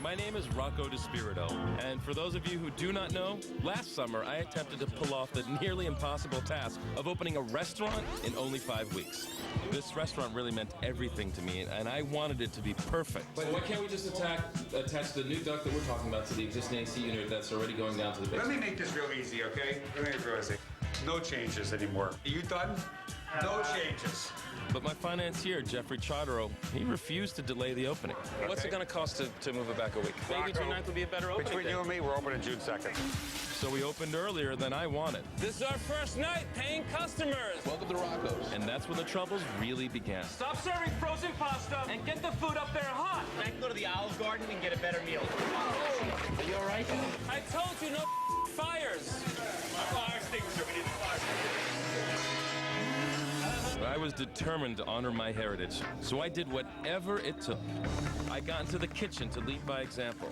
My name is Rocco disperito, and for those of you who do not know, last summer I attempted to pull off the nearly impossible task of opening a restaurant in only 5 weeks. This restaurant really meant everything to me, and I wanted it to be perfect. But why can't we just attach the new duct that we're talking about to the existing AC unit that's already going down to the basement? Let me make this real easy, okay? Let me make it real easy. No changes anymore. Are you done? No changes. But my financier, Jeffrey Chartero, he refused to delay the opening. Okay. What's it going to cost to move it back a week? Maybe June 9th will be a better opening Between day. you and me, we're opening June 2nd. So we opened earlier than I wanted. This is our first night paying customers. Welcome to Rocco's. And that's when the troubles really began. Stop serving frozen pasta and get the food up there hot. I can go to the Olive Garden and get a better meal. Are you all right? I told you no fires. Fire extinguisher. We need a fire extinguisher. I was determined to honor my heritage, so I did whatever it took. I got into the kitchen to lead by example.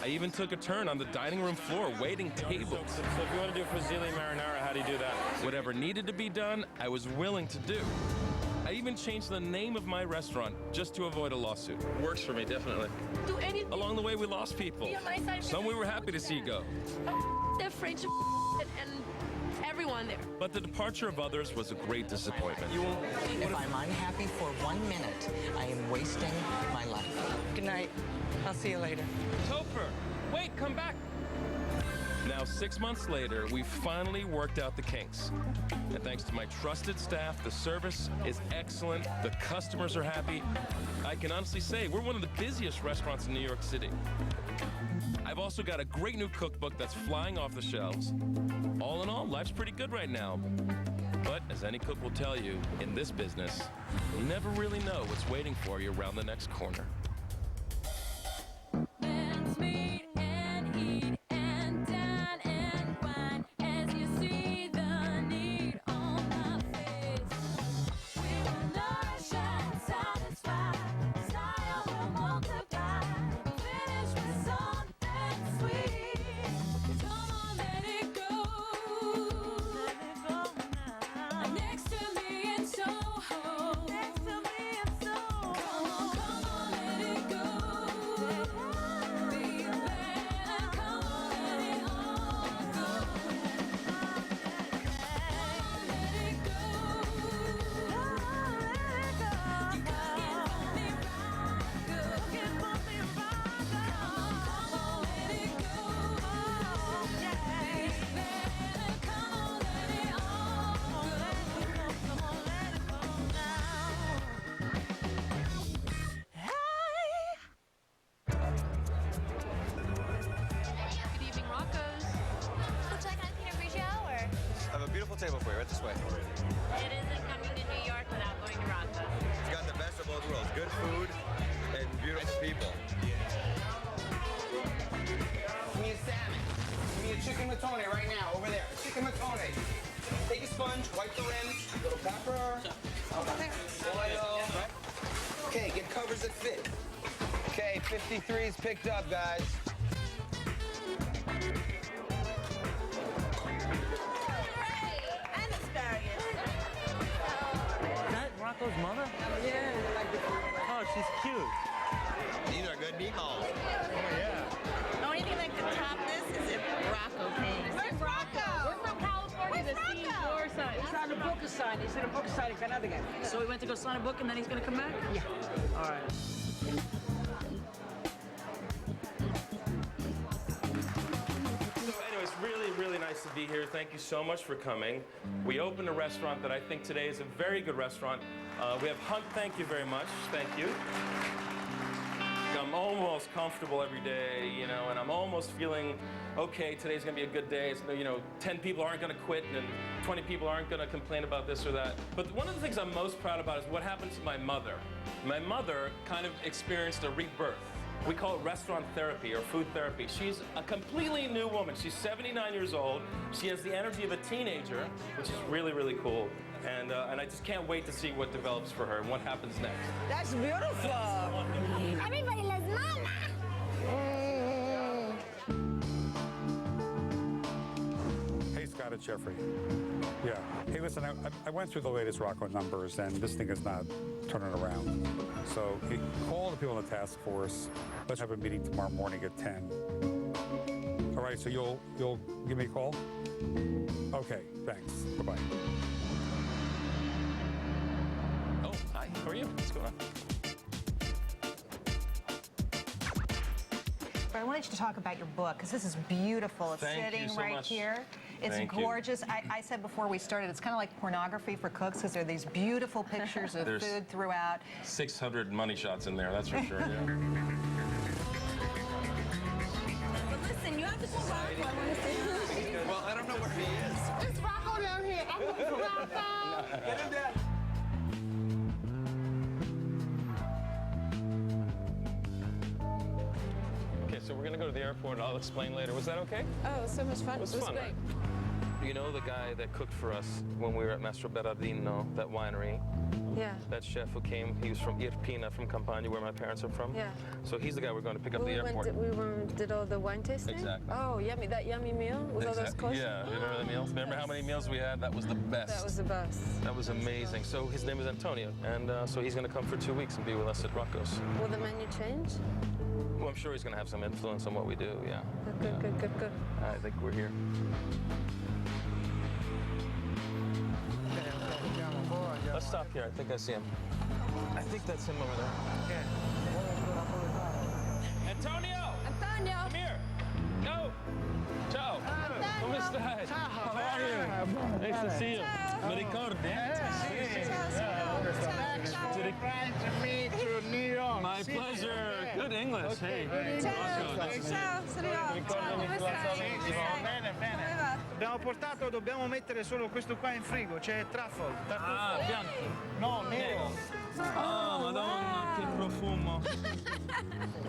I even took a turn on the dining room floor, waiting tables. So if you want to do fusilli marinara, how do you do that? Whatever needed to be done, I was willing to do. I even changed the name of my restaurant just to avoid a lawsuit. Works for me, definitely. Do anything. Along the way, we lost people. Be on my side. Some we were happy to see go. They're friendship and everyone there. But the departure of others was a great disappointment. If I'm unhappy for 1 minute, I am wasting my life. Good night. I'll see you later. Topher, wait, come back. Now, 6 months later, we finally worked out the kinks. And thanks to my trusted staff, the service is excellent, the customers are happy. I can honestly say we're one of the busiest restaurants in New York City. I've also got a great new cookbook that's flying off the shelves. All in all, life's pretty good right now. But as any cook will tell you, in this business, you never really know what's waiting for you around the next corner. Let's meet and eat and dine and wine as you see the need on my face. We will nourish and satisfy. Style will multiply. Finish with something sweet. Come on, let it go. Let it go now. Next to me in Soho. Next to me in Soho. Come on, let it go. Be there. Come on, let it all go. Let it go. You cooking for me, Rocco. Cooking for me, Rocco. Come on, let it go. Be there. Come on, let it all go. Come on, let it go Good evening, Rocco's. Would you like anything at Grigio or? I have a beautiful table for you, right this way. It isn't coming to New York without going to Rocco. It's got the best of both worlds, good food and beautiful people. Give me a salmon. Give me a chicken matone right now, over there. Chicken matone. Take a sponge, wipe the rim, little pepper. Oil. Okay, get covers that fit. Okay, 53's picked up, guys. And asparagus. Is that Rocco's mother? Yeah. Oh, she's cute. These are good meatballs. Oh, yeah. The only thing that could top this is if Rocco came. Where's Rocco? We're from California. The see's your side. He's trying to book a sign. He's in a book a sign in Connecticut. So we went to go sign a book and then he's gonna come back? Yeah. All right. So anyways, really nice to be here. Thank you so much for coming. We opened a restaurant that I think today is a very good restaurant. We have Hunt, thank you very much. Thank you. I'm almost comfortable every day, you know, and I'm almost feeling, okay, today's gonna be a good day. It's, you know, 10 people aren't gonna quit and 20 people aren't gonna complain about this or that. But one of the things I'm most proud about is what happened to my mother. My mother kind of experienced a rebirth. We call it restaurant therapy or food therapy. She's a completely new woman. She's 79 years old. She has the energy of a teenager, which is really cool. And I just can't wait to see what develops for her and what happens next. That's beautiful. Everybody loves Mama. Hey, Scott, out at Jeffrey. Yeah. Hey, listen, I went through the latest Rocco numbers, and this thing is not turning around. So call the people in the task force. Let's have a meeting tomorrow morning at 10. All right, so you'll give me a call? Okay, thanks. Bye-bye. Oh, hi. How are you? What's going on? I wanted you to talk about your book, because this is beautiful. It's Thank you sitting so right much. here. It's Thank you. gorgeous. I said before we started, it's kind of like pornography for cooks, because there are these beautiful pictures of There's food throughout. 600 money shots in there, that's for sure. Yeah. But listen, you have to call Rocco. I want to say hi. Well, I don't know where he is. It's Rocco down here. I'm looking for Rocco. Get him down. Okay, so we're gonna go to the airport. I'll explain later. Was that okay? Oh, it was so much fun. It was fun, great. right? You know the guy that cooked for us when we were at Mastro Berardino, that winery? Yeah. That chef who came, he was from Irpina, from Campania, where my parents are from. Yeah. So he's the guy we're going to pick up at the airport. Did all the wine tasting? Exactly. Oh, yummy. That yummy meal with all those courses? Yeah, you remember the meals? Remember how many meals we had? That was the best. That was the best. That was amazing. So his name is Antonio, and so he's going to come for 2 weeks and be with us at Rocco's. Will the menu change? Well, I'm sure he's going to have some influence on what we do, yeah. Good. I think we're here. Let's stop here. I think I see him. I think that's him over there. Antonio! Antonio! Come here! No! Ciao! Come stai? How are you? Nice to see you. Mi ricordi? Nice to meet you, New York. My pleasure. Good English. Hey. Rocco, nice to see you. Ciao, sono io. Ciao, come stai? Bene, bene. Dobbiamo mettere solo questo qua in frigo, c'è truffle. Ah, bianco. No, nero. Oh, Madonna, che profumo.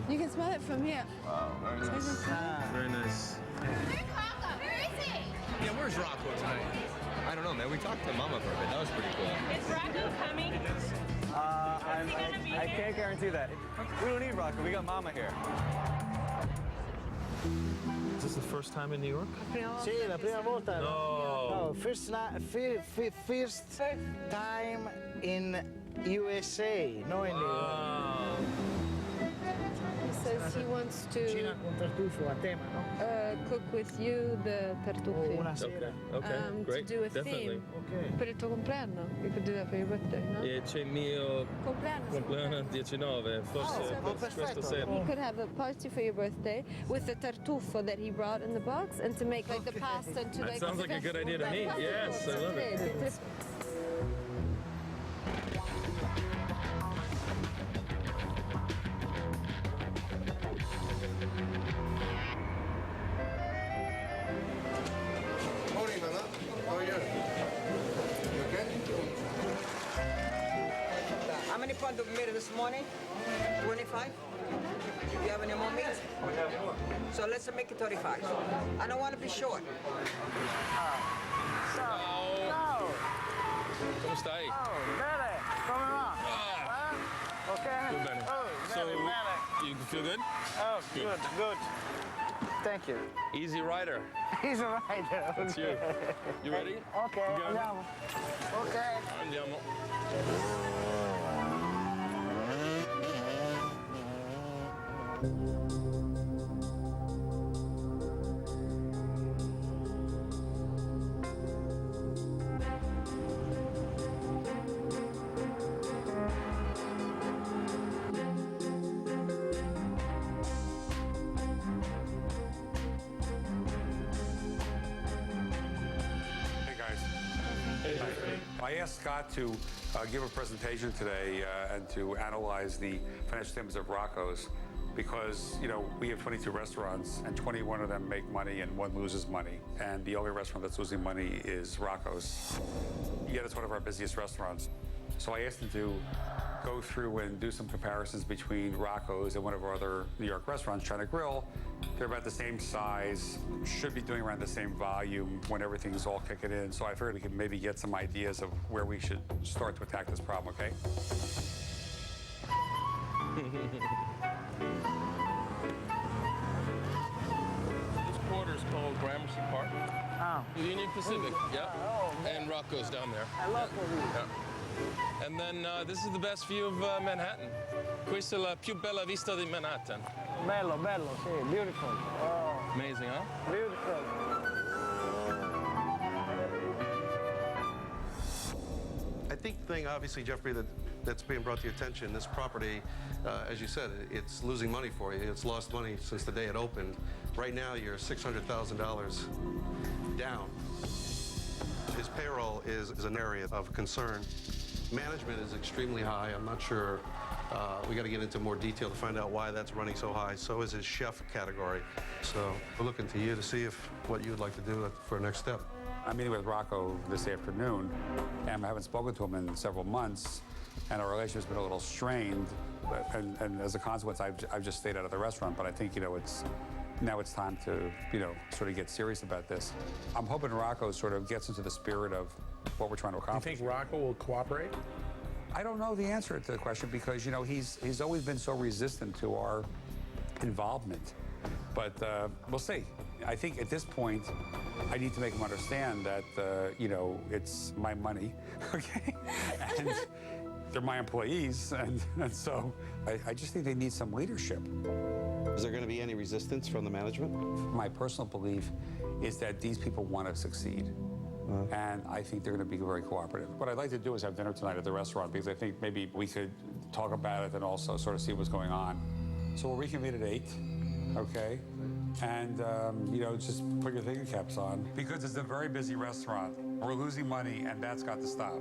You can smell it from here. Wow, very nice. Very nice. Where's Rocco? Where is he? Yeah, where's Rocco tonight? I don't know, man. We talked to Mama for a bit. That was pretty cool. Is Rocco coming? I can't guarantee that. We don't need Rocco. We got Mama here. Is this the first time in New York? Sì, la prima volta. No. First time in USA, no in New York. He says he wants Cucina to con tartufo a tema, no? cook with you the tartufi. Una sera. Okay, great. To do a Definitely. theme. Ok. Per il tuo compleanno. You could do that for your birthday, no? C'è il mio Compleanno. compleanno 19, forse questa sera. You could have a party for your birthday with the tartufo that he brought in the box, and to make like the pasta and to That like. sounds like a good idea to me. Yes, I love it. Morning, Mama. How are you? You okay? How many pounds of meat this morning? 25? You have any more meat? So let's make it 35. I don't want to be short. Come stai? Bene, come va? Okay. Good, bene. So, you feel good? Oh, good. Thank you. Easy rider. He's a rider. That's you. You ready? Ok, andiamo. Ok. Andiamo. Hey, guys. I asked Scott to give a presentation today and to analyze the financial statements of Rocco's because, you know, we have 22 restaurants and 21 of them make money and one loses money. And the only restaurant that's losing money is Rocco's. Yet it's one of our busiest restaurants. So I asked him to go through and do some comparisons between Rocco's and one of our other New York restaurants, China Grill. They're about the same size, should be doing around the same volume when everything's all kicking in. So I figured we could maybe get some ideas of where we should start to attack this problem, okay? This quarter is called Gramercy Park. Ah. Union Pacific, yep. And Rocco's down there. I love Yeah. And then this is the best view of Manhattan. Questa è la più bella vista di Manhattan. Bello, bello, sì, beautiful. Oh, Amazing, huh? beautiful. I think the thing, obviously, Jeffrey, that's being brought to your attention, this property, as you said, it's losing money for you. It's lost money since the day it opened. Right now, you're $600,000 down. His payroll is an area of concern. Management is extremely high. I'm not sure. We got to get into more detail to find out why that's running so high. So is his chef category. So we're looking to you to see what you would like to do for a next step. I'm meeting with Rocco this afternoon, and I haven't spoken to him in several months, and our relationship's been a little strained. And as a consequence, I've just stayed out of the restaurant. But I think, now it's time to, sort of get serious about this. I'm hoping Rocco sort of gets into the spirit of what we're trying to accomplish. Do you think Rocco will cooperate? I don't know the answer to the question because, he's always been so resistant to our involvement. But we'll see. I think at this point, I need to make him understand that, it's my money, okay? And they're my employees, and so I just think they need some leadership. Is there going to be any resistance from the management? My personal belief is that these people want to succeed. And I think they're going to be very cooperative. What I'd like to do is have dinner tonight at the restaurant because I think maybe we could talk about it and also sort of see what's going on. So we'll reconvene at 8, okay? And, just put your thinking caps on. Because it's a very busy restaurant. We're losing money, and that's got to stop.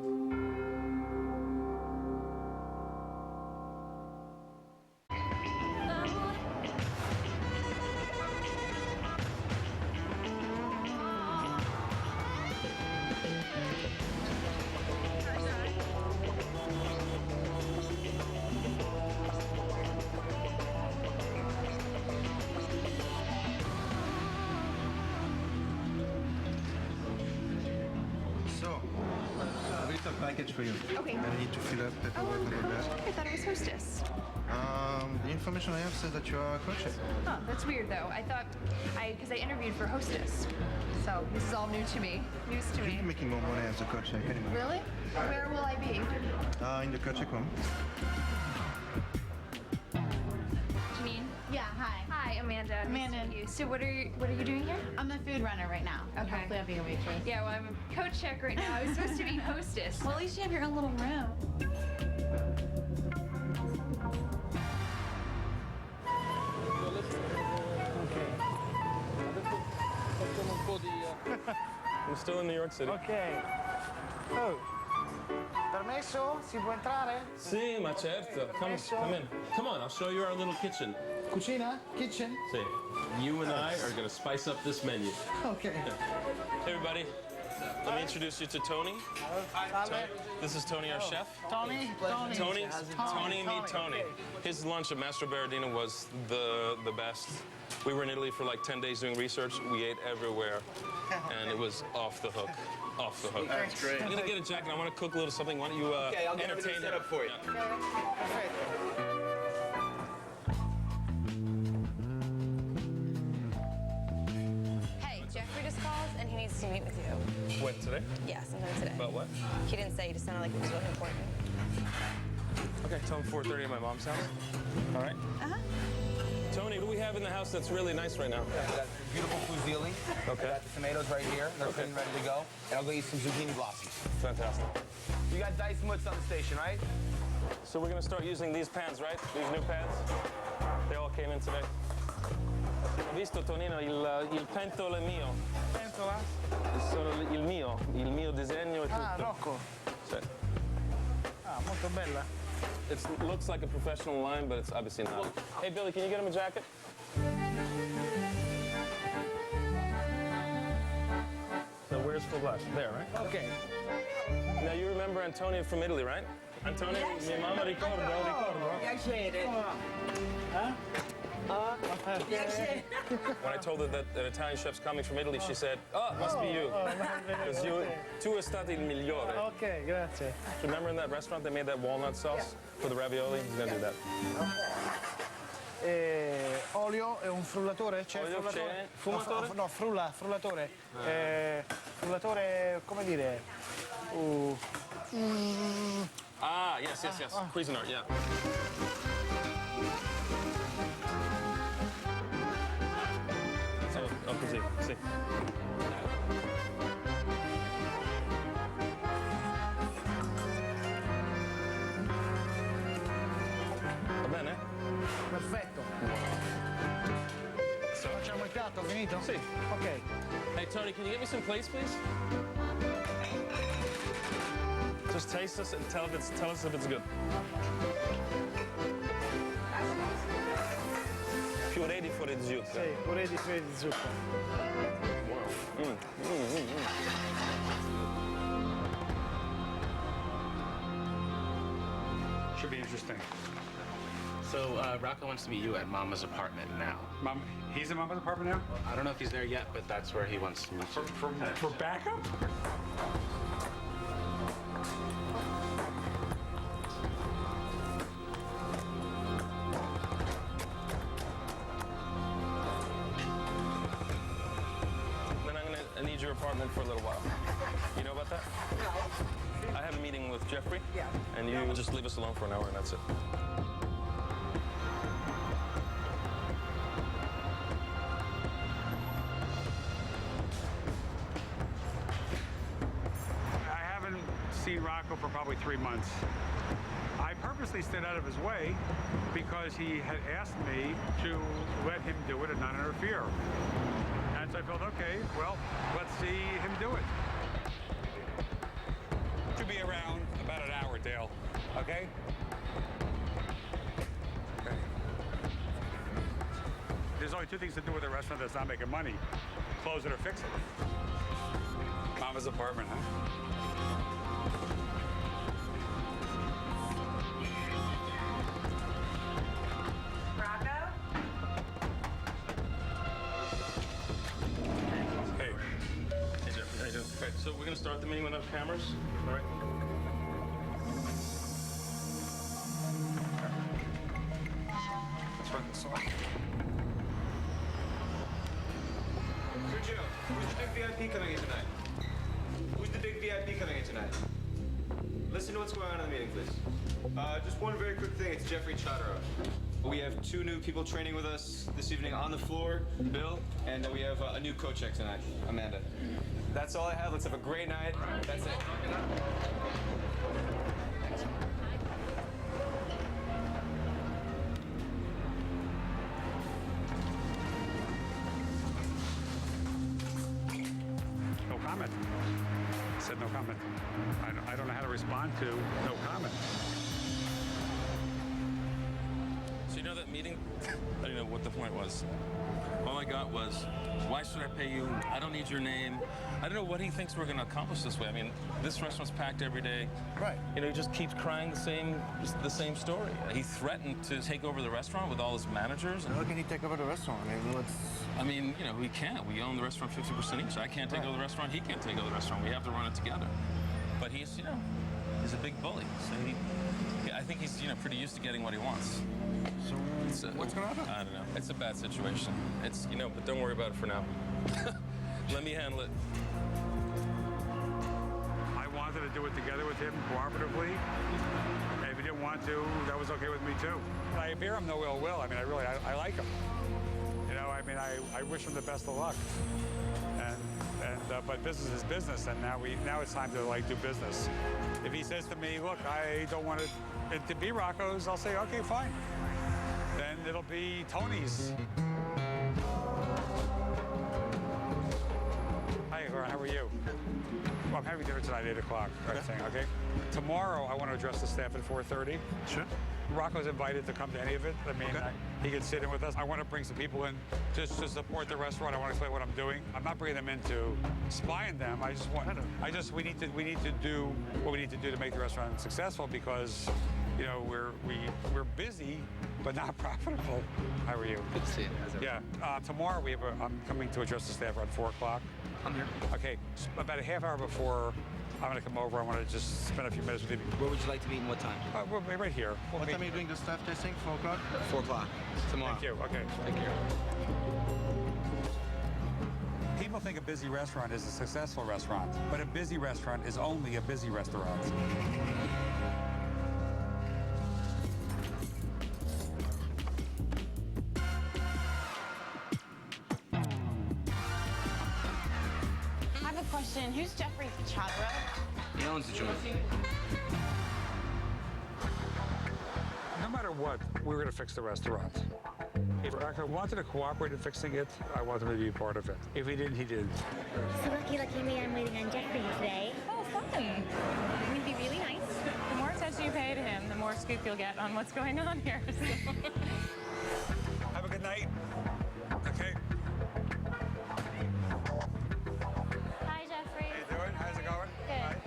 Package for you. Okay. I need to fill up paperwork on the back. I thought it was hostess. The information I have says that you are a coach. Oh, that's weird though. I thought because I interviewed for hostess. So this is all new to me. News to me. You're making more money as a coach anyway. Really? Where will I be? In the coaching room. Janine? Yeah, hi. Hi, Amanda. Amanda. Nice to meet you. So what are you doing here? I'm the food runner right now. Okay. Hopefully I'll be a waitress. Yeah, well, I'm a coach check right now. I was supposed to be hostess. Well, at least you have your own little room. I'm still in New York City. Ok. Oh. Permesso? Si può entrare? Sì, ma certo. Come in. Come on, I'll show you our little kitchen. Cucina? Kitchen? See, you and I are gonna spice up this menu. Okay. Hey, everybody. Let me introduce you to Tony. This is Tony, our chef. Tony? Tony, meet Tony. His lunch at Mastro Berardino was the best. We were in Italy for like 10 days doing research. We ate everywhere, and it was off the hook. Off the hook. That's great. I'm gonna get a jacket. I want to cook a little something. Why don't you okay, I'll get entertain set up for you. Yeah. Hey, Jeffrey just called and he needs to meet with you. When, today? Yeah, sometime today. About what? He didn't say, he just sounded like it was really important. Okay, tell him 4:30 at my mom's house. All right? Uh-huh. Tony, what do we have in the house that's really nice right now? We got beautiful fusilli. Okay. I got the tomatoes right here. They're Okay. ready to go. And I'll go eat some zucchini blossoms. Fantastic. You got diced mutts on the station, right? So we're gonna start using these pans, right? These new pans? They all came in today. Ho visto, Tonino, il pentolo è mio. Pentola? Sono il mio disegno e tutto. Ah, Rocco. Sì. Ah, molto bella. It looks like a professional line, but it's obviously not. Hey, Billy, can you get him a jacket? So where's full blush? There, right? Okay. Now you remember Antonio from Italy, right? Antonio, mia mamma ricordo. Piacere. Huh? When I told her that an Italian chef's coming from Italy, she said, "Oh, it must be you, because tu è stato il migliore." Ok, grazie. Remember in that restaurant they made that walnut sauce for the ravioli? He's gonna do that. olio e un frullatore? C'è Olio, frullatore? c'è. Fumatore? No, frullatore. Frullatore, come dire? Ah, yes. Cuisinart, yeah. Oh, così, sì. Va bene? Perfetto. Facciamo il piatto, finito? Sì. Ok. Hey, Tony, can you get me some plates, please? Just taste this and tell us if it's good. Purè di fuori di zucca. Sì, purè di zucca. Should be interesting. So, Rocco wants to meet you at Mama's apartment now. Mom, he's in Mama's apartment now? I don't know if he's there yet, but that's where he wants to meet you. For backup? Then I need your apartment for a little while. You know about that? No. I have a meeting with Jeffrey. Yeah. And you just leave us alone for an hour and that's it. I haven't seen Rocco for probably 3 months. I purposely stayed out of his way because he had asked me to let him do it and not interfere. And so I felt, okay, well, let's see him do it. To be around about an hour, Dale. Okay? Okay. There's only 2 things to do with a restaurant that's not making money. Close it or fix it. Mama's apartment, huh? Hey. Hey, Jeffrey, how you doing? Okay, so we're gonna start the meeting without cameras, all right? Let's run this off. Sergio, who's the big VIP coming in tonight? Who's the big VIP coming in tonight? Listen to what's going on in the meeting, please. Just one very quick thing. It's Jeffrey Chatterow. We have 2 new people training with us this evening on the floor, Bill, and we have a new co-check tonight, Amanda. That's all I have. Let's have a great night. That's it. No comment. Said no comment. I don't know how to respond to no comment. So you know that meeting? I don't know what the point was. All I got was, why should I pay you? I don't need your name. I don't know what he thinks we're going to accomplish this way. I mean, this restaurant's packed every day. Right. You know, he just keeps crying the same story. He threatened to take over the restaurant with all his managers. How can he take over the restaurant? I mean, you know, we can't. We own the restaurant 50% each. I can't take over the restaurant. He can't take over the restaurant. We have to run it together. But he's, you know, he's a big bully. So I think he's, you know, pretty used to getting what he wants. So what's going to happen? I don't know. It's a bad situation. It's, you know, but don't worry about it for now. Let me handle it. I wanted to do it together with him cooperatively. And if he didn't want to, that was okay with me too. I bear him no ill will. I mean, I like him. You know, I mean, I wish him the best of luck. But business is business, and now it's time to like do business. If he says to me, look, I don't want it to be Rocco's, I'll say, okay, fine. Then it'll be Tony's. Hi, Lauren, how are you? Well, I'm having dinner tonight at 8 o'clock. Right, saying, okay? Tomorrow, I want to address the staff at 4:30. Sure. Rocco's invited to come to any of it. I mean, he can sit in with us. I want to bring some people in just to support the restaurant. I want to explain what I'm doing. I'm not bringing them in to spy on them. We need to do what we need to do to make the restaurant successful because, you know, we're busy, but not profitable. How are you? Good to see you. Yeah. Tomorrow I'm coming to address the staff around 4 o'clock. I'm here. Okay. So about a half hour before I'm going to come over. I want to just spend a few minutes with you. Where would you like to meet and what time? We'll be right here. What time are you doing the staff testing? 4 o'clock? 4 o'clock tomorrow. Thank you. Okay. Thank you. People think a busy restaurant is a successful restaurant, but a busy restaurant is only a busy restaurant. I have a question. Who's Jeffrey Chadra? He owns the joint. No matter what, we're going to fix the restaurant. If Rocco wanted to cooperate in fixing it, I want him to be a part of it. If he didn't, he didn't. So lucky me, I'm waiting on Jeffrey today. Oh, fun. It's gonna be really nice. The more attention you pay to him, the more scoop you'll get on what's going on here. So. Have a good night. Okay. Hi, Jeffrey. How you doing? How's it going? Good.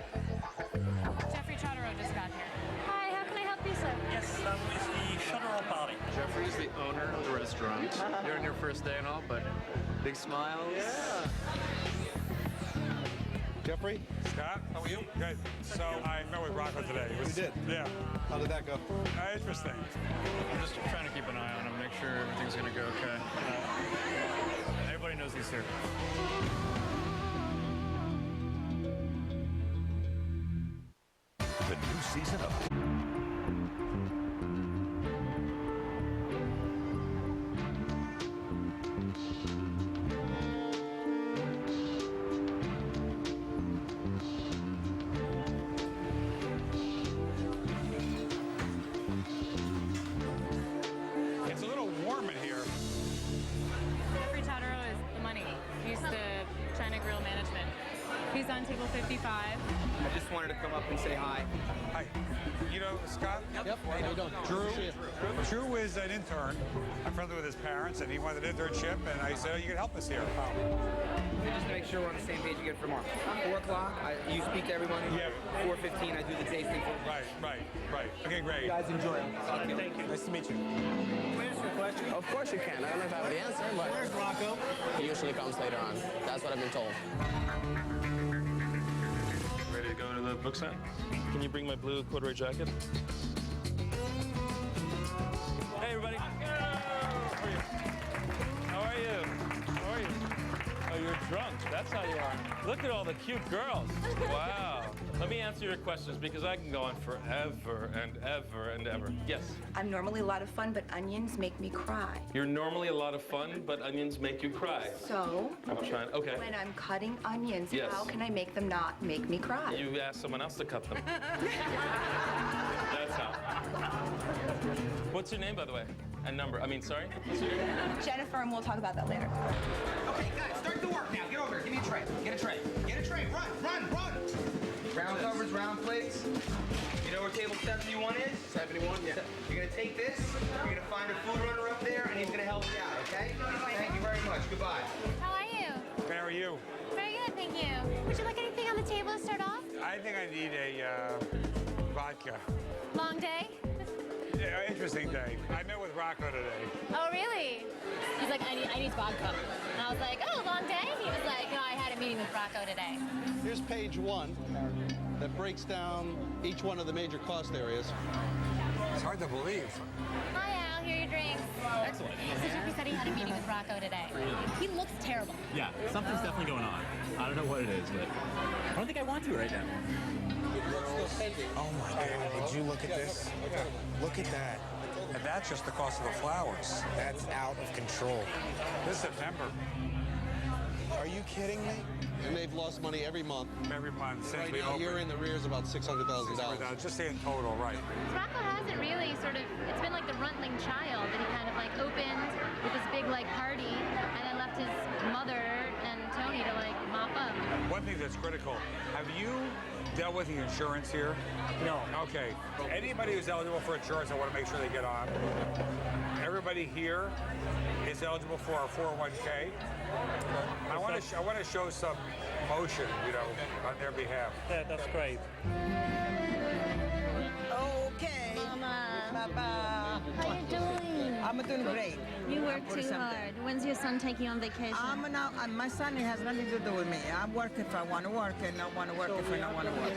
Jeffrey Chadra just got here. Hi, how can I help you, sir? Yes, it's the Shuttle Party. Jeffrey's the owner of the restaurant. You're on your first day and all, but big smiles. Yeah. Jeffrey? Scott, how are you? Good. So I met with Rocco today. You did? Yeah. How did that go? Interesting. I'm just trying to keep an eye on him, make sure everything's gonna go okay. Everybody knows he's here. The new season of It's a little warm in here. Jeffrey Chadra is the money. He's the China Grill management. He's on table 55. I just wanted to come up and say hi. Hi. You know, Scott? Yep. Hey, how you doing? Drew is an intern. I'm friendly with his parents, and he wanted an internship, and I said, oh, you can help us here. Just to make sure we're on the same page again for tomorrow. 4 o'clock, you speak to everybody. Yeah. 4:15, I do the tasting. Right. Okay, great. You guys enjoy. Thank you. Nice to meet you. Can I answer a question? Of course you can. I don't know if I have the answer, but Where's Rocco? he usually comes later on. That's what I've been told. Ready to go to the book sign? Can you bring my blue corduroy jacket? Hey, everybody. How are you? How are you? Oh, you're drunk. That's how you are. Look at all the cute girls. Wow. Let me answer your questions because I can go on forever and ever and ever. Yes? I'm normally a lot of fun, but onions make me cry. You're normally a lot of fun, but onions make you cry. So, I'm trying. Okay. when I'm cutting onions, Yes. how can I make them not make me cry? You ask someone else to cut them. That's how. What's your name, by the way? And number. I mean, sorry? What's your name? Jennifer, and we'll talk about that later. Okay, guys, start the work now. Get over here. Give me a tray. Get a tray. Get a tray. Run. Round covers, round plates. You know where table 71 is? 71, yeah. You're gonna take this, you're gonna find a food runner up there, and he's gonna help you out, okay? Thank you very much. Goodbye. How are you? How are you? Very good, thank you. Would you like anything on the table to start off? I think I need a vodka. Long day? Yeah, interesting day. I met with Rocco today. Oh, really? He's like, I need vodka. And I was like, oh, long day? He was like, no, I had a meeting with Rocco today. Here's page 1 that breaks down each one of the major cost areas. It's hard to believe. Hi, Al, here are your drinks. Excellent. So Jeffrey said he had a meeting with Rocco today. He looks terrible. Yeah, something's definitely going on. I don't know what it is, but I don't think I want to right now. Oh my God, did you look at this? Look at that. And that's just the cost of the flowers. That's out of control. This September. Are you kidding me? And they've lost money every month. Every month since Right we now, opened. you're in the rears about $600,000. Just in total, right. Rocco hasn't really it's been like the runtling child that he kind of like opened with this big like party and then left his mother and Tony to like mop up. One thing that's critical, have you dealt with the insurance here? No. Okay. Anybody who's eligible for insurance, I want to make sure they get on. Everybody here is eligible for our 401k. I want to show some motion, on their behalf. Yeah, that's great. Okay. Mama. Papa. How you doing? I'm doing great. You work For too something. hard. When's your son taking you on vacation? My son has nothing to do with me. I work if I want to work, and I want to work if I don't want to work.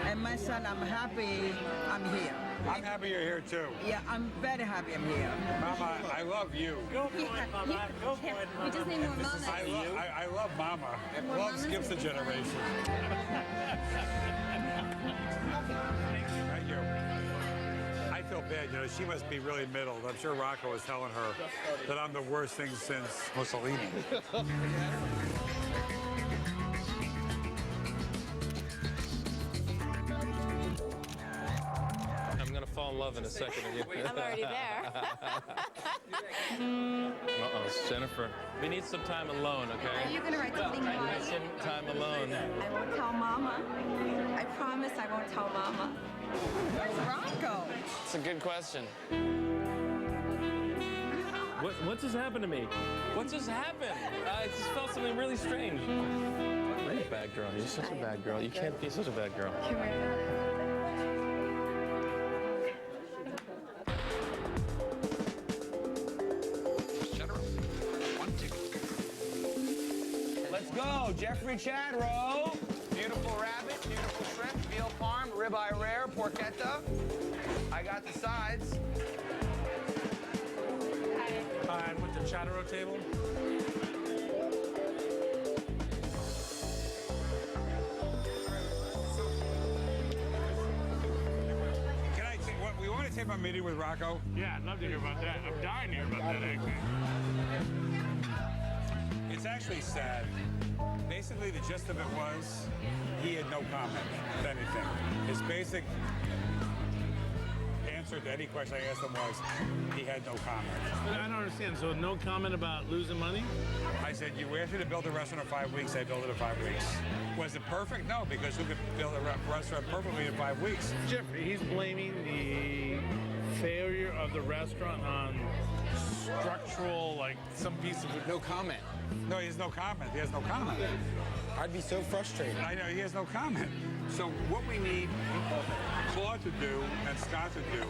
And my son, I'm happy I'm here. I'm happy you're here too. Yeah, I'm very happy I'm here. Mama, I love you. Go for it, Mama. Go for it, Mama. We just need more mamas. I love Mama. More Love mamas skips a would be generation. Thank you. I feel bad, you know, she must be really middled. I'm sure Rocco was telling her that I'm the worst thing since Mussolini. I'm gonna fall in love in a second with you. I'm already there. Uh-oh, it's Jennifer. We need some time alone, okay? Are you gonna write something We nice? need some time alone. I won't tell Mama. I promise I won't tell Mama. Where's Rocco? It's a good question. What just happened to me? What just happened? I just felt something really strange. You're a bad girl. You're such a bad girl. You can't be such a bad girl. Let's go, Jeffrey Chadro. Beautiful rabbit, beautiful shrimp, veal parm, ribeye rare, porchetta. I got the sides. And with the Chatterow table. Can I take, we want to take my meeting with Rocco? Yeah, I'd love to hear about that. I'm dying to hear about that, actually. It's actually sad. Basically, the gist of it was he had no comment, if anything. His basic answer to any question I asked him was he had no comment. But I don't understand. So no comment about losing money? I said, you asked me to build a restaurant in 5 weeks, I built it in 5 weeks. Was it perfect? No, because who could build a restaurant perfectly in 5 weeks? Jeffrey, he's blaming the failure of the restaurant on structural, like some piece of No comment. No, he has no comment. He has no comment. I'd be so frustrated. I know, he has no comment. So what we need Claude to do and Scott to do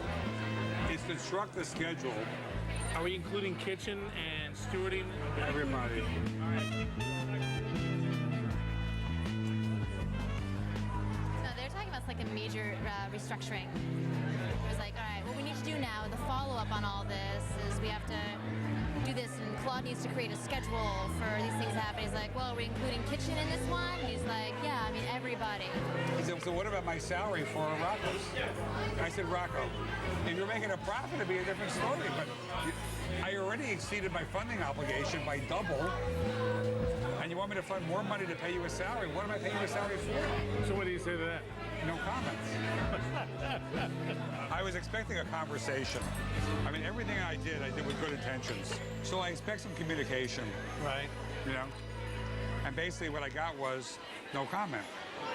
is construct the schedule. Are we including kitchen and stewarding? Everybody. No, they're talking about like a major restructuring. It was like, all right, what we need to do now, the follow-up on all this is we have to do this, and Claude needs to create a schedule for these things to happen. He's like, well, are we including kitchen in this one? He's like, yeah, I mean, everybody. He said, so what about my salary for Rocco's? I said, Rocco, if you're making a profit, it'd be a different story, but I already exceeded my funding obligation by double, and you want me to fund more money to pay you a salary? What am I paying you a salary for? So what do you say to that? No comments. I was expecting a conversation. I mean, everything I did with good intentions. So I expect some communication. Right. You know? And basically what I got was no comment.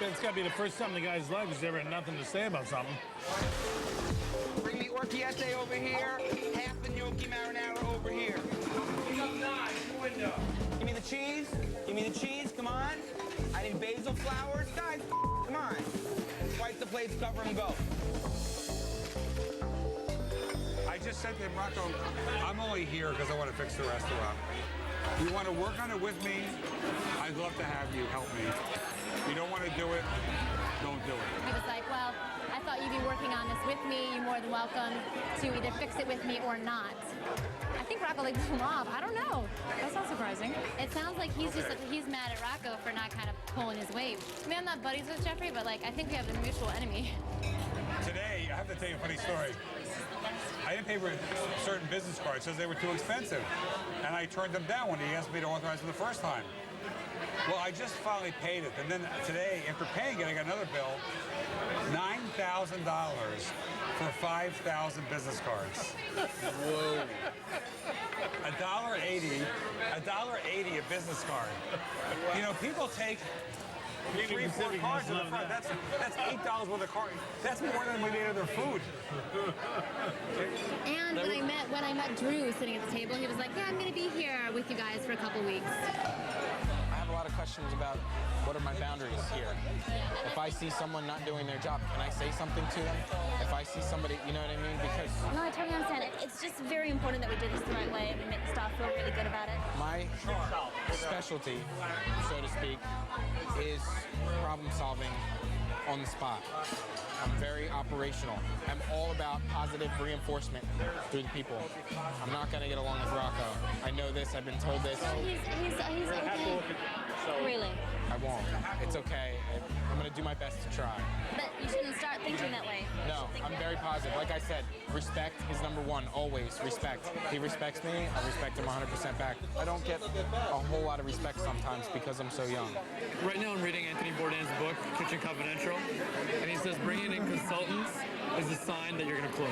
It's got to be the first time the guy's life has ever had nothing to say about something. Bring me orchiette over here, half the gnocchi marinara over here. Window. Give me the cheese. Give me the cheese. Come on. I need basil flowers. Guys, come on. Wipe the plates, cover them, go. I just said to him, Rocco, I'm only here because I want to fix the restaurant. You want to work on it with me? I'd love to have you help me. If you don't want to do it, don't do it. He was like, well, I thought you'd be working on this with me. You're more than welcome to either fix it with me or not. I think Rocco like blew him off. I don't know. That's not surprising. It sounds like he's just he's mad at Rocco for not kind of pulling his weight. I mean, I'm not buddies with Jeffrey, but like I think we have a mutual enemy. Today, I have to tell you a funny story. I didn't pay for certain business cards because they were too expensive. And I turned them down when he asked me to authorize them the first time. Well, I just finally paid it. And then today, after paying it, I got another bill, $9,000 for 5,000 business cards. Whoa. $1.80 a business card. You know, people take 3 or 4 cards in the front. That's $8 worth of cards. That's more than we need of their food. And when I met Drew sitting at the table, he was like, yeah, I'm going to be here with you guys for a couple weeks. I have a lot of questions about what are my boundaries here. If I see someone not doing their job, can I say something to them? If I see somebody, you know what I mean? Because No, I totally understand. It's just very important that we do this the right way and we make the staff feel really good about it. my specialty, so to speak, is problem solving on the spot. I'm very operational. I'm all about positive reinforcement through the people. I'm not going to get along with Rocco. I know this. I've been told this. He's okay. Really? I won't. It's okay. I'm going to do my best to try. But you shouldn't start thinking that way. No, I'm very positive. Like I said, respect is number one, always. Respect. He respects me, I respect him 100% back. I don't get a whole lot of respect sometimes because I'm so young. Right now I'm reading Anthony Bourdain's book, Kitchen Confidential, and he says bringing in consultants is a sign that you're going to close.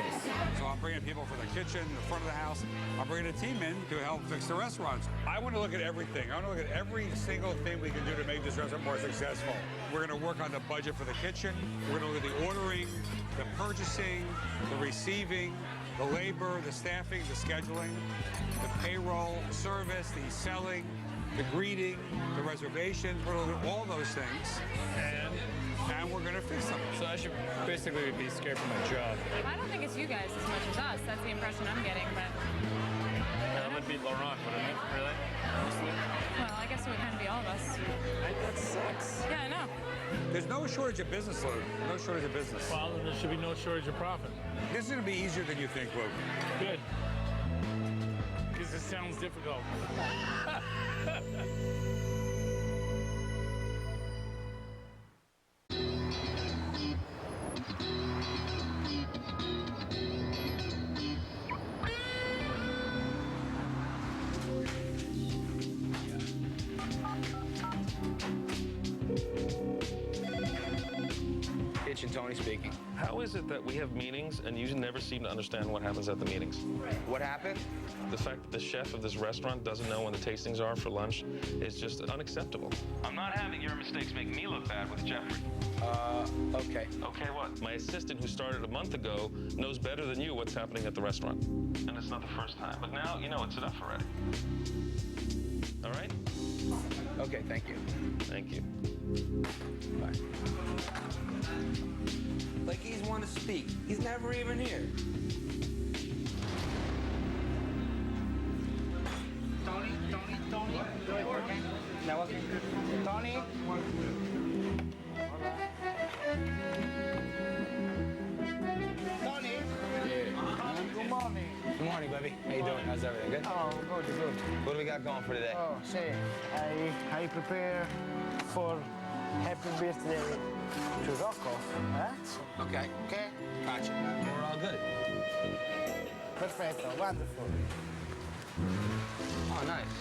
So I'm bringing people for the kitchen, the front of the house. I'm bringing a team in to help fix the restaurants. I want to look at everything. I want to look at every single thing we can do to make this restaurant more successful. We're going to work on the budget for the kitchen. We're going to look at the ordering, the purchasing, the receiving, the labor, the staffing, the scheduling, the payroll, the service, the selling, the greeting, the reservations. We're going to look at all those things. And we're going to fix them. So I should basically be scared for my job. I don't think it's you guys as much as us. That's the impression I'm getting, but... That would be Laurent, wouldn't it? Really? Well, I guess it would kind of be all of us. That sucks. Yeah, I know. There's no shortage of business, Luke. No shortage of business. Well, then there should be no shortage of profit. This is going to be easier than you think, Luke. Good. Because it sounds difficult. Kitchen Tony speaking. How is it that we have meetings and you never seem to understand what happens at the meetings? What happened? The fact that the chef of this restaurant doesn't know when the tastings are for lunch is just unacceptable. I'm not having your mistakes make me look bad with Jeffrey. Okay. Okay, what? My assistant who started a month ago knows better than you what's happening at the restaurant. And it's not the first time. But now, you know it's enough already. All right? Okay, thank you. Thank you. Bye. Like he's one to speak. He's never even here. Tony. Now, Tony. Tony. Yeah. Good morning. Good morning, baby. How you doing? How's everything? Good? Oh, good. What do we got going for today? Oh, see, I prepare for happy birthday to Rocco. Huh? Okay. Okay? Gotcha. We're all good. Perfetto, wonderful. Oh, nice.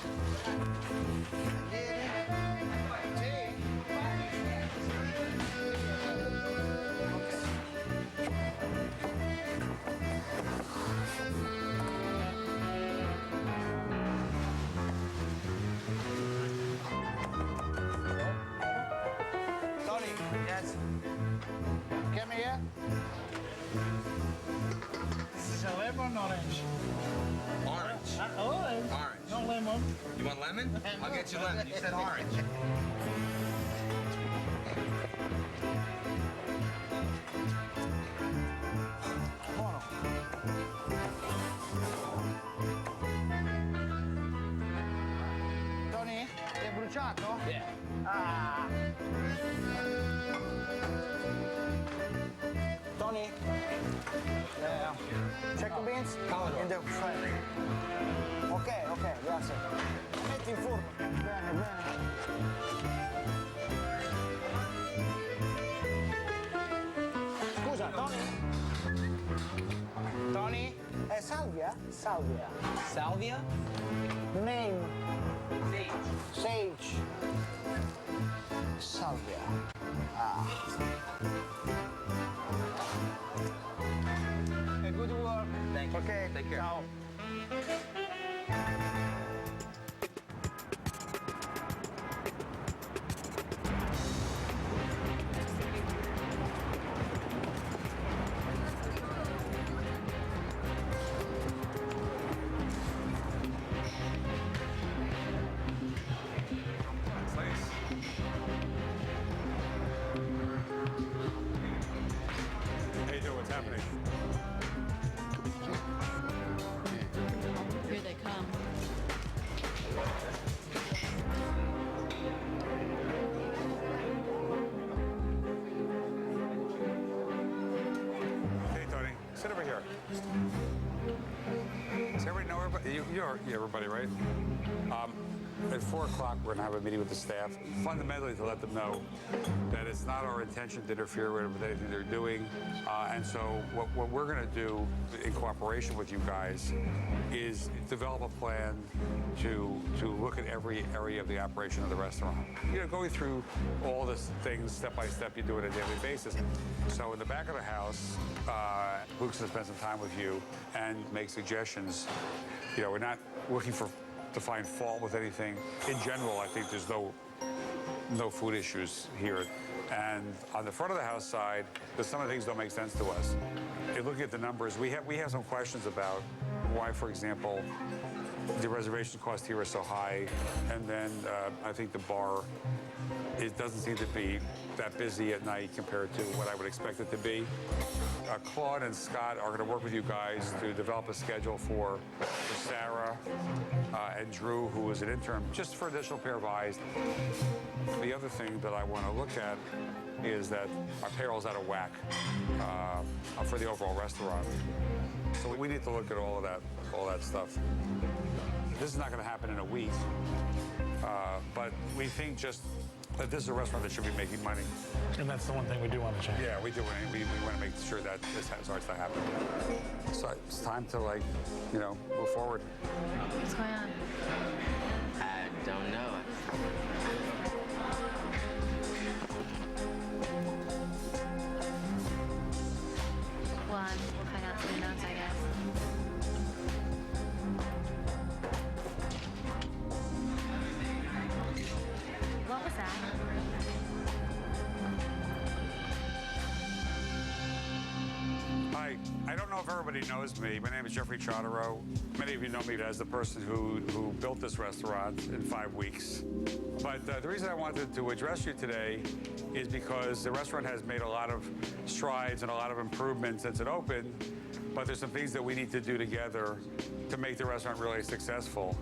Tony, yes. Come here. This is a lemon orange. Orange. Orange. Orange. No lemon. You want lemon? I'll get you lemon. You said orange. Buono. Tony, ti è bruciato? Yeah. Ah. Tony? Check beans in the front. Ok, grazie. Metti in forno. Bene. Scusa, Tony? Tony? È salvia? Salvia. Salvia? The name? Sage. Salvia. Ah. Good work. Thank you. Okay, Take care. Ciao. Nice. happening? Here they come. Hey, Tony, sit over here. Does everybody know everybody? You're everybody, right? At 4 o'clock, we're going to have a meeting with the staff, fundamentally to let them know that it's not our intention to interfere with anything they're doing. And so what we're going to do in cooperation with you guys is develop a plan to look at every area of the operation of the restaurant. You know, going through all the things step by step you do on a daily basis. So in the back of the house, Luke's going to spend some time with you and make suggestions. You know, we're not looking to find fault with anything. In general, I think there's no food issues here. And on the front of the house side, some of the things don't make sense to us. In looking at the numbers, we have some questions about why, for example, the reservation cost here is so high, and then I think the bar, it doesn't seem to be that busy at night compared to what I would expect it to be. Claude and Scott are going to work with you guys to develop a schedule for Sarah and Drew, who is an intern, just for additional pair of eyes. The other thing that I want to look at is that our payroll's out of whack for the overall restaurant. So we need to look at all that stuff. This is not going to happen in a week, but we think just that this is a restaurant that should be making money. And that's the one thing we do want to change. Yeah, we do. We want to make sure that this starts to happen. So it's time to, like, you know, move forward. What's going on? I don't know. Well, we'll find out through the notes, I guess. What was that? Hi, I don't know if everybody knows me. My name is Jeffrey Chartereau. Many of you know me as the person who built this restaurant in 5 weeks. But the reason I wanted to address you today is because the restaurant has made a lot of strides and a lot of improvements since it opened, but there's some things that we need to do together to make the restaurant really successful.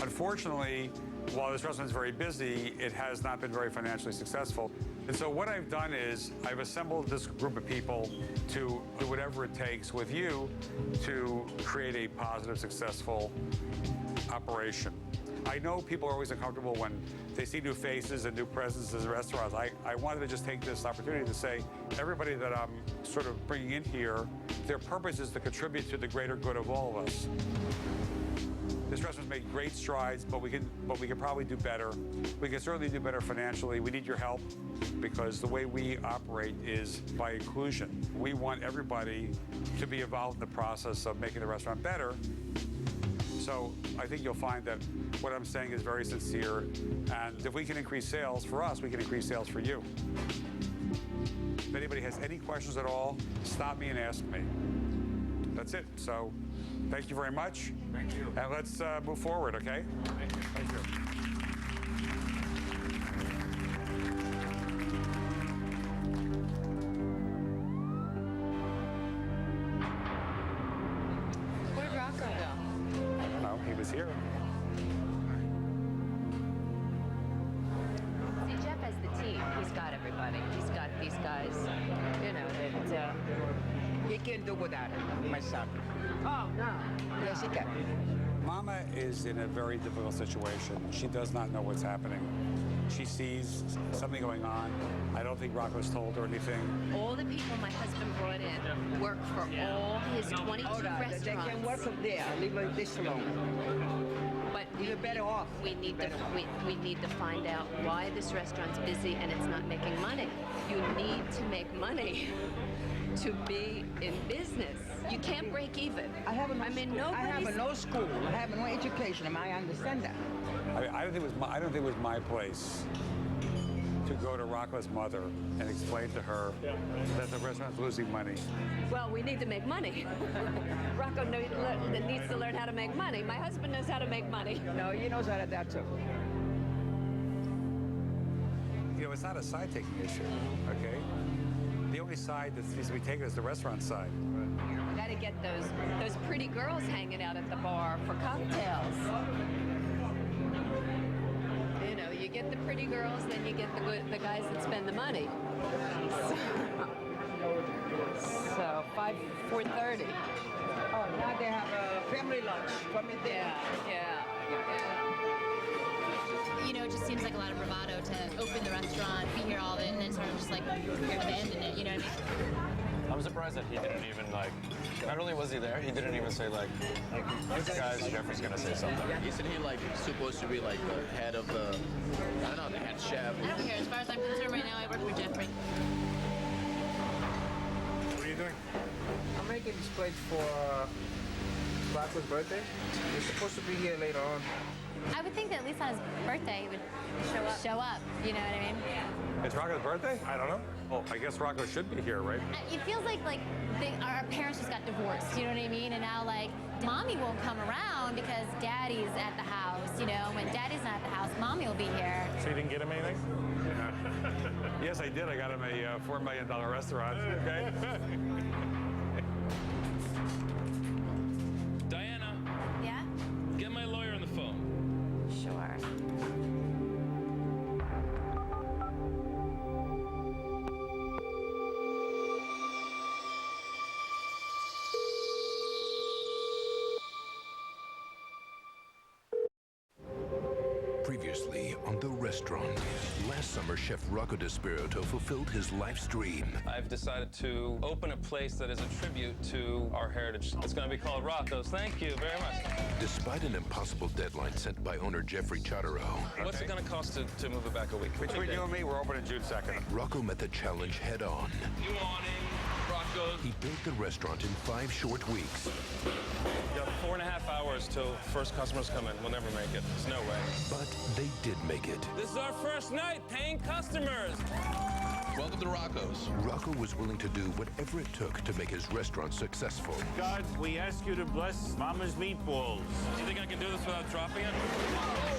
Unfortunately, while this restaurant is very busy, it has not been very financially successful. And so what I've done is I've assembled this group of people to do whatever it takes with you to create a positive, successful operation. I know people are always uncomfortable when they see new faces and new presences in restaurants. I wanted to just take this opportunity to say, everybody that I'm sort of bringing in here, their purpose is to contribute to the greater good of all of us. This restaurant's made great strides, but we can probably do better. We can certainly do better financially. We need your help because the way we operate is by inclusion. We want everybody to be involved in the process of making the restaurant better. So I think you'll find that what I'm saying is very sincere, and if we can increase sales for us, we can increase sales for you. If anybody has any questions at all, stop me and ask me. That's it. So thank you very much. Thank you. And let's move forward, okay? Thank you. Where'd Rocco go? I don't know. He was here. See, Jeff has the team. He's got everybody. He's got these guys, you know, that He can do without it, my son. Oh, no. Yes, he can. Mama is in a very difficult situation. She does not know what's happening. She sees something going on. I don't think Rocco's told her anything. all the people my husband brought in work for all his 22 Hold on, restaurants. they can work from there. Leave this alone. But You're better off. we need to find out why this restaurant's busy and it's not making money. You need to make money to be in business. You can't break even. I have nobody's... no school. I have no education. I understand that. I don't think it was my place to go to Rocco's mother and explain to her that the restaurant's losing money. Well, we need to make money. Rocco needs to learn how to make money. My husband knows how to make money. No, he knows how to do that too. You know, it's not a side-taking issue, okay? The only side that needs to be taken is the restaurant side. You got to get those pretty girls hanging out at the bar for cocktails. You know, you get the pretty girls, then you get the guys that spend the money. So 4:30. Oh, now they have a family lunch. Yeah. You know, it just seems like a lot of bravado to open the restaurant, be here all of it, and then sort of just like abandon it, you know what I mean? I'm surprised that he didn't even not only was he there, he didn't even say guys, Jeffrey's gonna say something. Isn't he supposed to be the head of the, I don't know, the head chef? I don't care. As far as I'm concerned right now, I work for Jeffrey. What are you doing? I'm making this plate for Rocco's birthday. He's supposed to be here later on. I would think that at least on his birthday he would show up. You know what I mean? It's Rocco's birthday? I don't know. Well, I guess Rocco should be here, right? It feels like our parents just got divorced. You know what I mean? And now mommy won't come around because daddy's at the house. You know, when daddy's not at the house, mommy will be here. So you didn't get him anything? Yes, I did. I got him a $4 million restaurant. Okay. Diana, Yeah? get my lawyer on the phone. Sure. Previously on The Restaurant, last summer Chef Rocco disperito fulfilled his life's dream. I've decided to open a place that is a tribute to our heritage. It's going to be called Rocco's. Thank you very much. Despite an impossible deadline set by owner Jeffrey Chodorow. What's it going to cost to move it back a week? Between you and me, we're opening June 2nd. Rocco met the challenge head on. Good morning, Rocco's. He built the restaurant in 5 short weeks. You have 4.5 hours till first customers come in. We'll never make it. There's no way. But they did make it. This is our first night, paying customers. Welcome to Rocco's. Rocco was willing to do whatever it took to make his restaurant successful. God, we ask you to bless Mama's meatballs. Do you think I can do this without dropping it?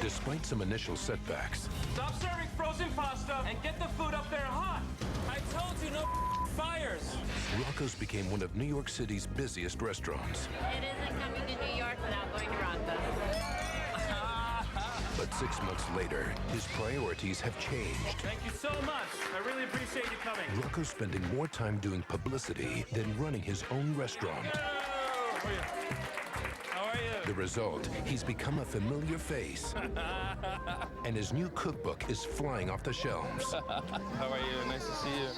Despite some initial setbacks. Stop serving frozen pasta and get the food up there hot. I told you, no fires. Rocco's became one of New York City's busiest restaurants. It isn't coming to New York without going to Rocco's. But 6 months later, his priorities have changed. Thank you so much. I really appreciate you coming. Rocco's spending more time doing publicity than running his own restaurant. How are you? The result, he's become a familiar face. And his new cookbook is flying off the shelves. How are you? Nice to see you.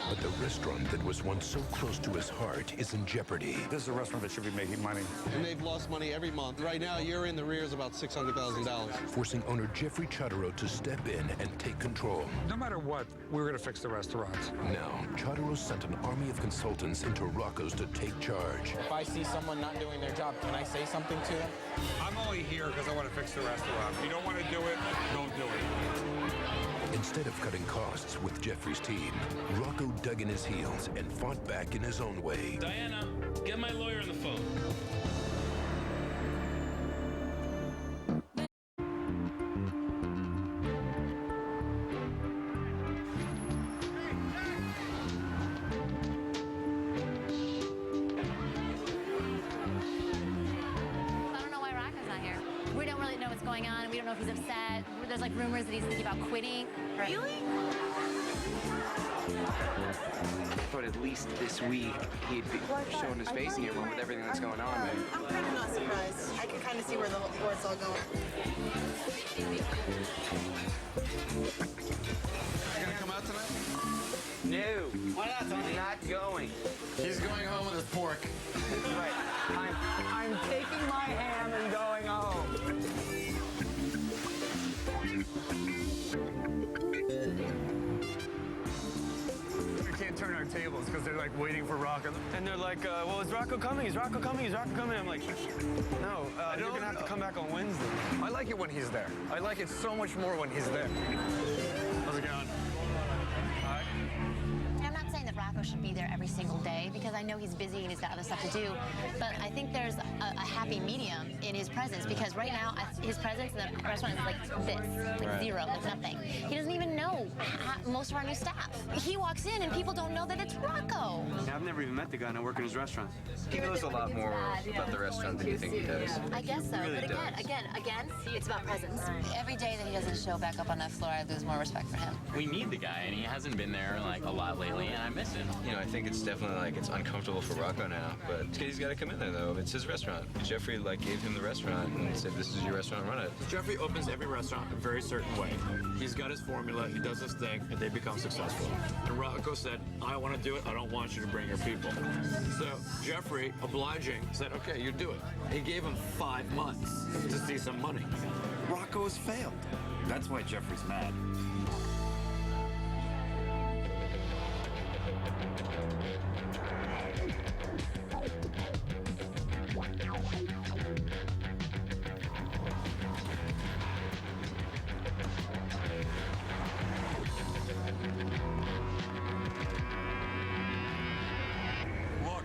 But the restaurant that was once so close to his heart is in jeopardy. This is a restaurant that should be making money. And they've lost money every month. Right now, you're in the rears about $600,000. Forcing owner Jeffrey Chodorow to step in and take control. No matter what, we were going to fix the restaurant. Now, Chodorow sent an army of consultants into Rocco's to take charge. If I see someone not doing their job, can I say something to them? I'm only here because I want to fix the restaurant. If you don't want to do it, don't do it. Instead of cutting costs with Jeffrey's team, Rocco dug in his heels and fought back in his own way. Diana, get my lawyer on the phone. I don't know why Rocco's not here. We don't really know what's going on. We don't know if he's upset. There's rumors that he's thinking about quitting. Really? I thought at least this week he'd be showing his face in here with everything that's going on, man. I'm kind of not surprised. I can kind of see where it's all going. You gonna come out tonight? No. Why not, Tony? Not going. He's going home with his pork. Right. I'm taking my ham and going home. We can't turn our tables because they're waiting for Rocco. And they're like, well, is Rocco coming? Is Rocco coming? Is Rocco coming? I'm like, no, you're going to have to come back on Wednesday. I like it when he's there. I like it so much more when he's there. How's it going? I'm not saying that Rocco Rocco should be there every single day because I know he's busy and he's got other stuff to do. But I think there's a happy medium in his presence because right now his presence in the restaurant is like this, like zero, like nothing. He doesn't even know most of our new staff. He walks in and people don't know that it's Rocco. Yeah, I've never even met the guy and I work in his restaurant. He knows a lot more about the restaurant than you think he does. I guess so, He really but again, it's about presence. Every day that he doesn't show back up on that floor, I lose more respect for him. We need the guy, and he hasn't been there like a lot lately, and I miss him. You know, I think it's definitely like it's uncomfortable for Rocco now, but he's got to come in there though. It's his restaurant. Jeffrey like gave him the restaurant and said, "This is your restaurant, run it." Jeffrey opens every restaurant a very certain way. He's got his formula, he does his thing, and they become successful. And Rocco said, I want to do it, I don't want you to bring your people. So Jeffrey, obliging, said, okay, you do it. He gave him 5 months to see some money. Rocco has failed. That's why Jeffrey's mad.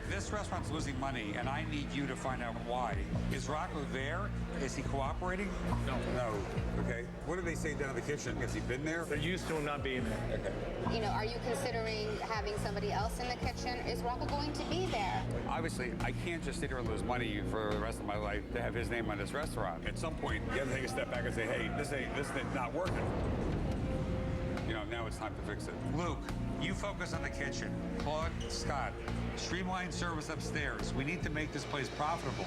This restaurant's losing money, and I need you to find out why. Is Rocco there? Is he cooperating? No. No. Okay. What do they say down in the kitchen? Has he been there? They're used to him not being there. Okay. You know, are you considering having somebody else in the kitchen? Is Rocco going to be there? Obviously, I can't just sit here and lose money for the rest of my life to have his name on this restaurant. At some point, you have to take a step back and say, hey, this ain't not working. You know, now it's time to fix it. Luke, you focus on the kitchen. Claude, Scott, streamline service upstairs. We need to make this place profitable.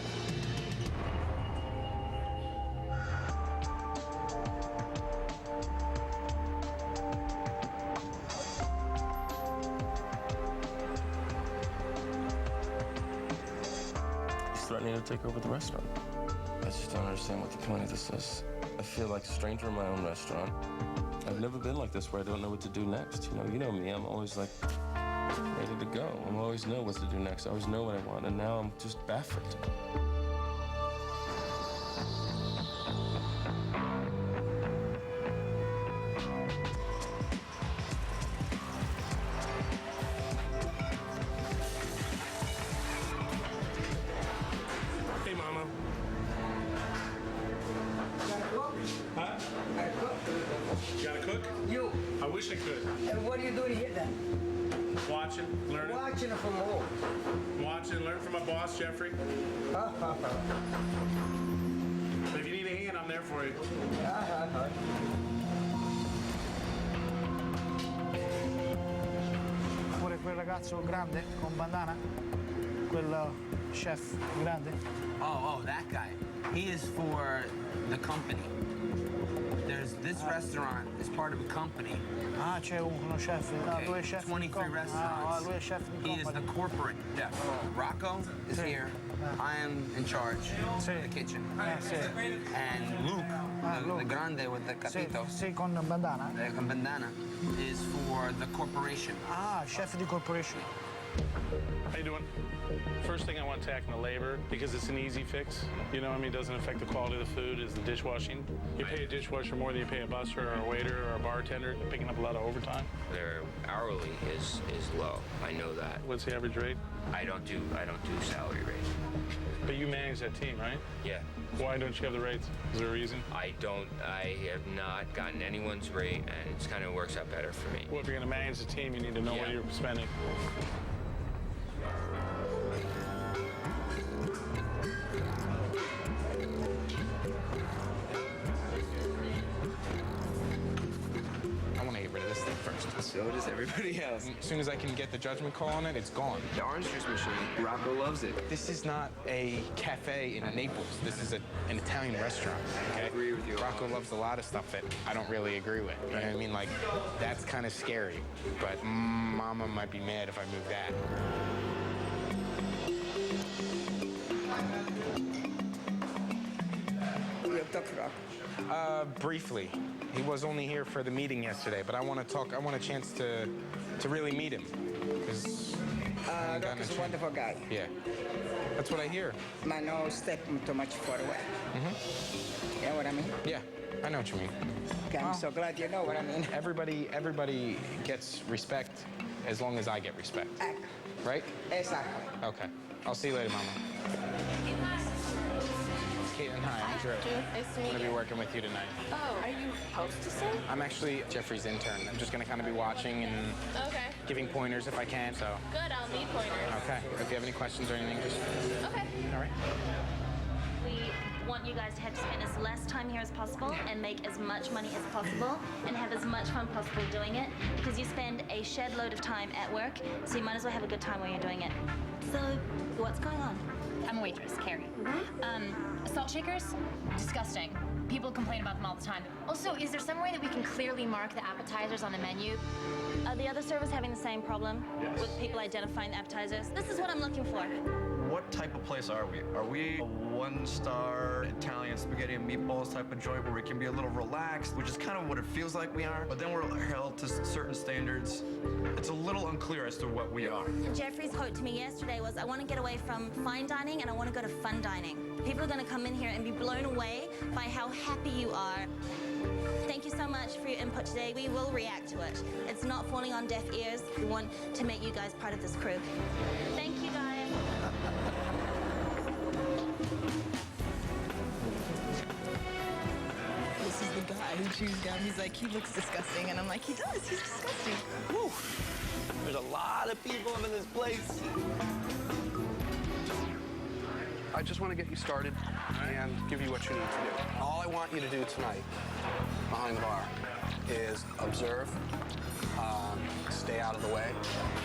He's threatening to take over the restaurant. I just don't understand what the point of this is. I feel like a stranger in my own restaurant. I've never been like this where I don't know what to do next. You know me, I'm always like ready to go. I always know what to do next. I always know what I want, and now I'm just baffled. Hey, Mama. Huh? You gotta cook? You. I wish I could. And what are you doing here then? Watching, learning. Watching from who? Watching, learn from my boss, Jeffrey. If you need a hand, I'm there for you. Pure quel ragazzo grande con bandana? Quel chef grande? Oh, that guy. He is for the company. There's this restaurant is part of a company. Ah, c'è uno chef. Okay, Lui è chef di 23 company. restaurants. Lui è chef di He is the company. corporate chef. Rocco is here. I am in charge of the kitchen. And Luke, the grande with the capito, Sì, con bandana? the bandana, is for the corporation. Ah, chef di corporation. How you doing? First thing I want to tackle the labor because it's an easy fix. You know what I mean? It doesn't affect the quality of the food, is the dishwashing. You pay a dishwasher more than you pay a busser or a waiter or a bartender. They're picking up a lot of overtime. Their hourly is low. I know that. What's the average rate? I don't do salary rate. But you manage that team, right? Yeah. Why don't you have the rates? Is there a reason? I have not gotten anyone's rate, and it kind of works out better for me. Well, if you're going to manage the team, you need to know what you're spending. I want to get rid of this thing first. So does everybody else. As soon as I can get the judgment call on it, it's gone. The orange juice machine, Rocco loves it. This is not a cafe in Naples. This is an Italian restaurant, okay? I agree with you. Rocco loves a lot of stuff that I don't really agree with. You know what I mean? Like, that's kind of scary. But Mama might be mad if I move that. You talk to Rocco? Briefly. He was only here for the meeting yesterday, but I want to talk. I want a chance to really meet him. Rocco's a wonderful guy. Yeah, that's what I hear. Man, no step too much far away. Mm-hmm. You know what I mean? Yeah, I know what you mean. Okay, I'm so glad you know what I mean. Everybody gets respect as long as I get respect. Right? Exactly. Okay. I'll see you later, Mama. Caitlin, hi, I'm Drew. Nice to I'm meet gonna you. be working with you tonight. Oh, are you hostessing? I'm actually Jeffrey's intern. I'm just gonna kind of be watching and Okay. giving pointers if I can, so. Good, I'll need pointers. Okay. If you have any questions or anything, just. Okay. All right. We want you guys to have to spend as less time here as possible and make as much money as possible and have as much fun possible doing it because you spend a shed load of time at work, so you might as well have a good time while you're doing it. So, what's going on? I'm a waitress, Carrie. Salt shakers? Disgusting. People complain about them all the time. Also, is there some way that we can clearly mark the appetizers on the menu? Are the other servers having the same problem with people identifying the appetizers? This is what I'm looking for. What type of place are we? Are we a one-star Italian spaghetti and meatballs type of joint where we can be a little relaxed, which is kind of what it feels like we are, but then we're held to certain standards? It's a little unclear as to what we are. Jeffrey's quote to me yesterday was, I want to get away from fine dining and I want to go to fun dining. People are going to come in here and be blown away by how happy you are. Thank you so much for your input today. We will react to it. It's not falling on deaf ears. We want to make you guys part of this crew. Thank you, guys. This is the guy who chews gum. He's like, he looks disgusting. And I'm like, he does. He's disgusting. Woo. There's a lot of people in this place. I just want to get you started and give you what you need to do. All I want you to do tonight, behind the bar, is observe, stay out of the way,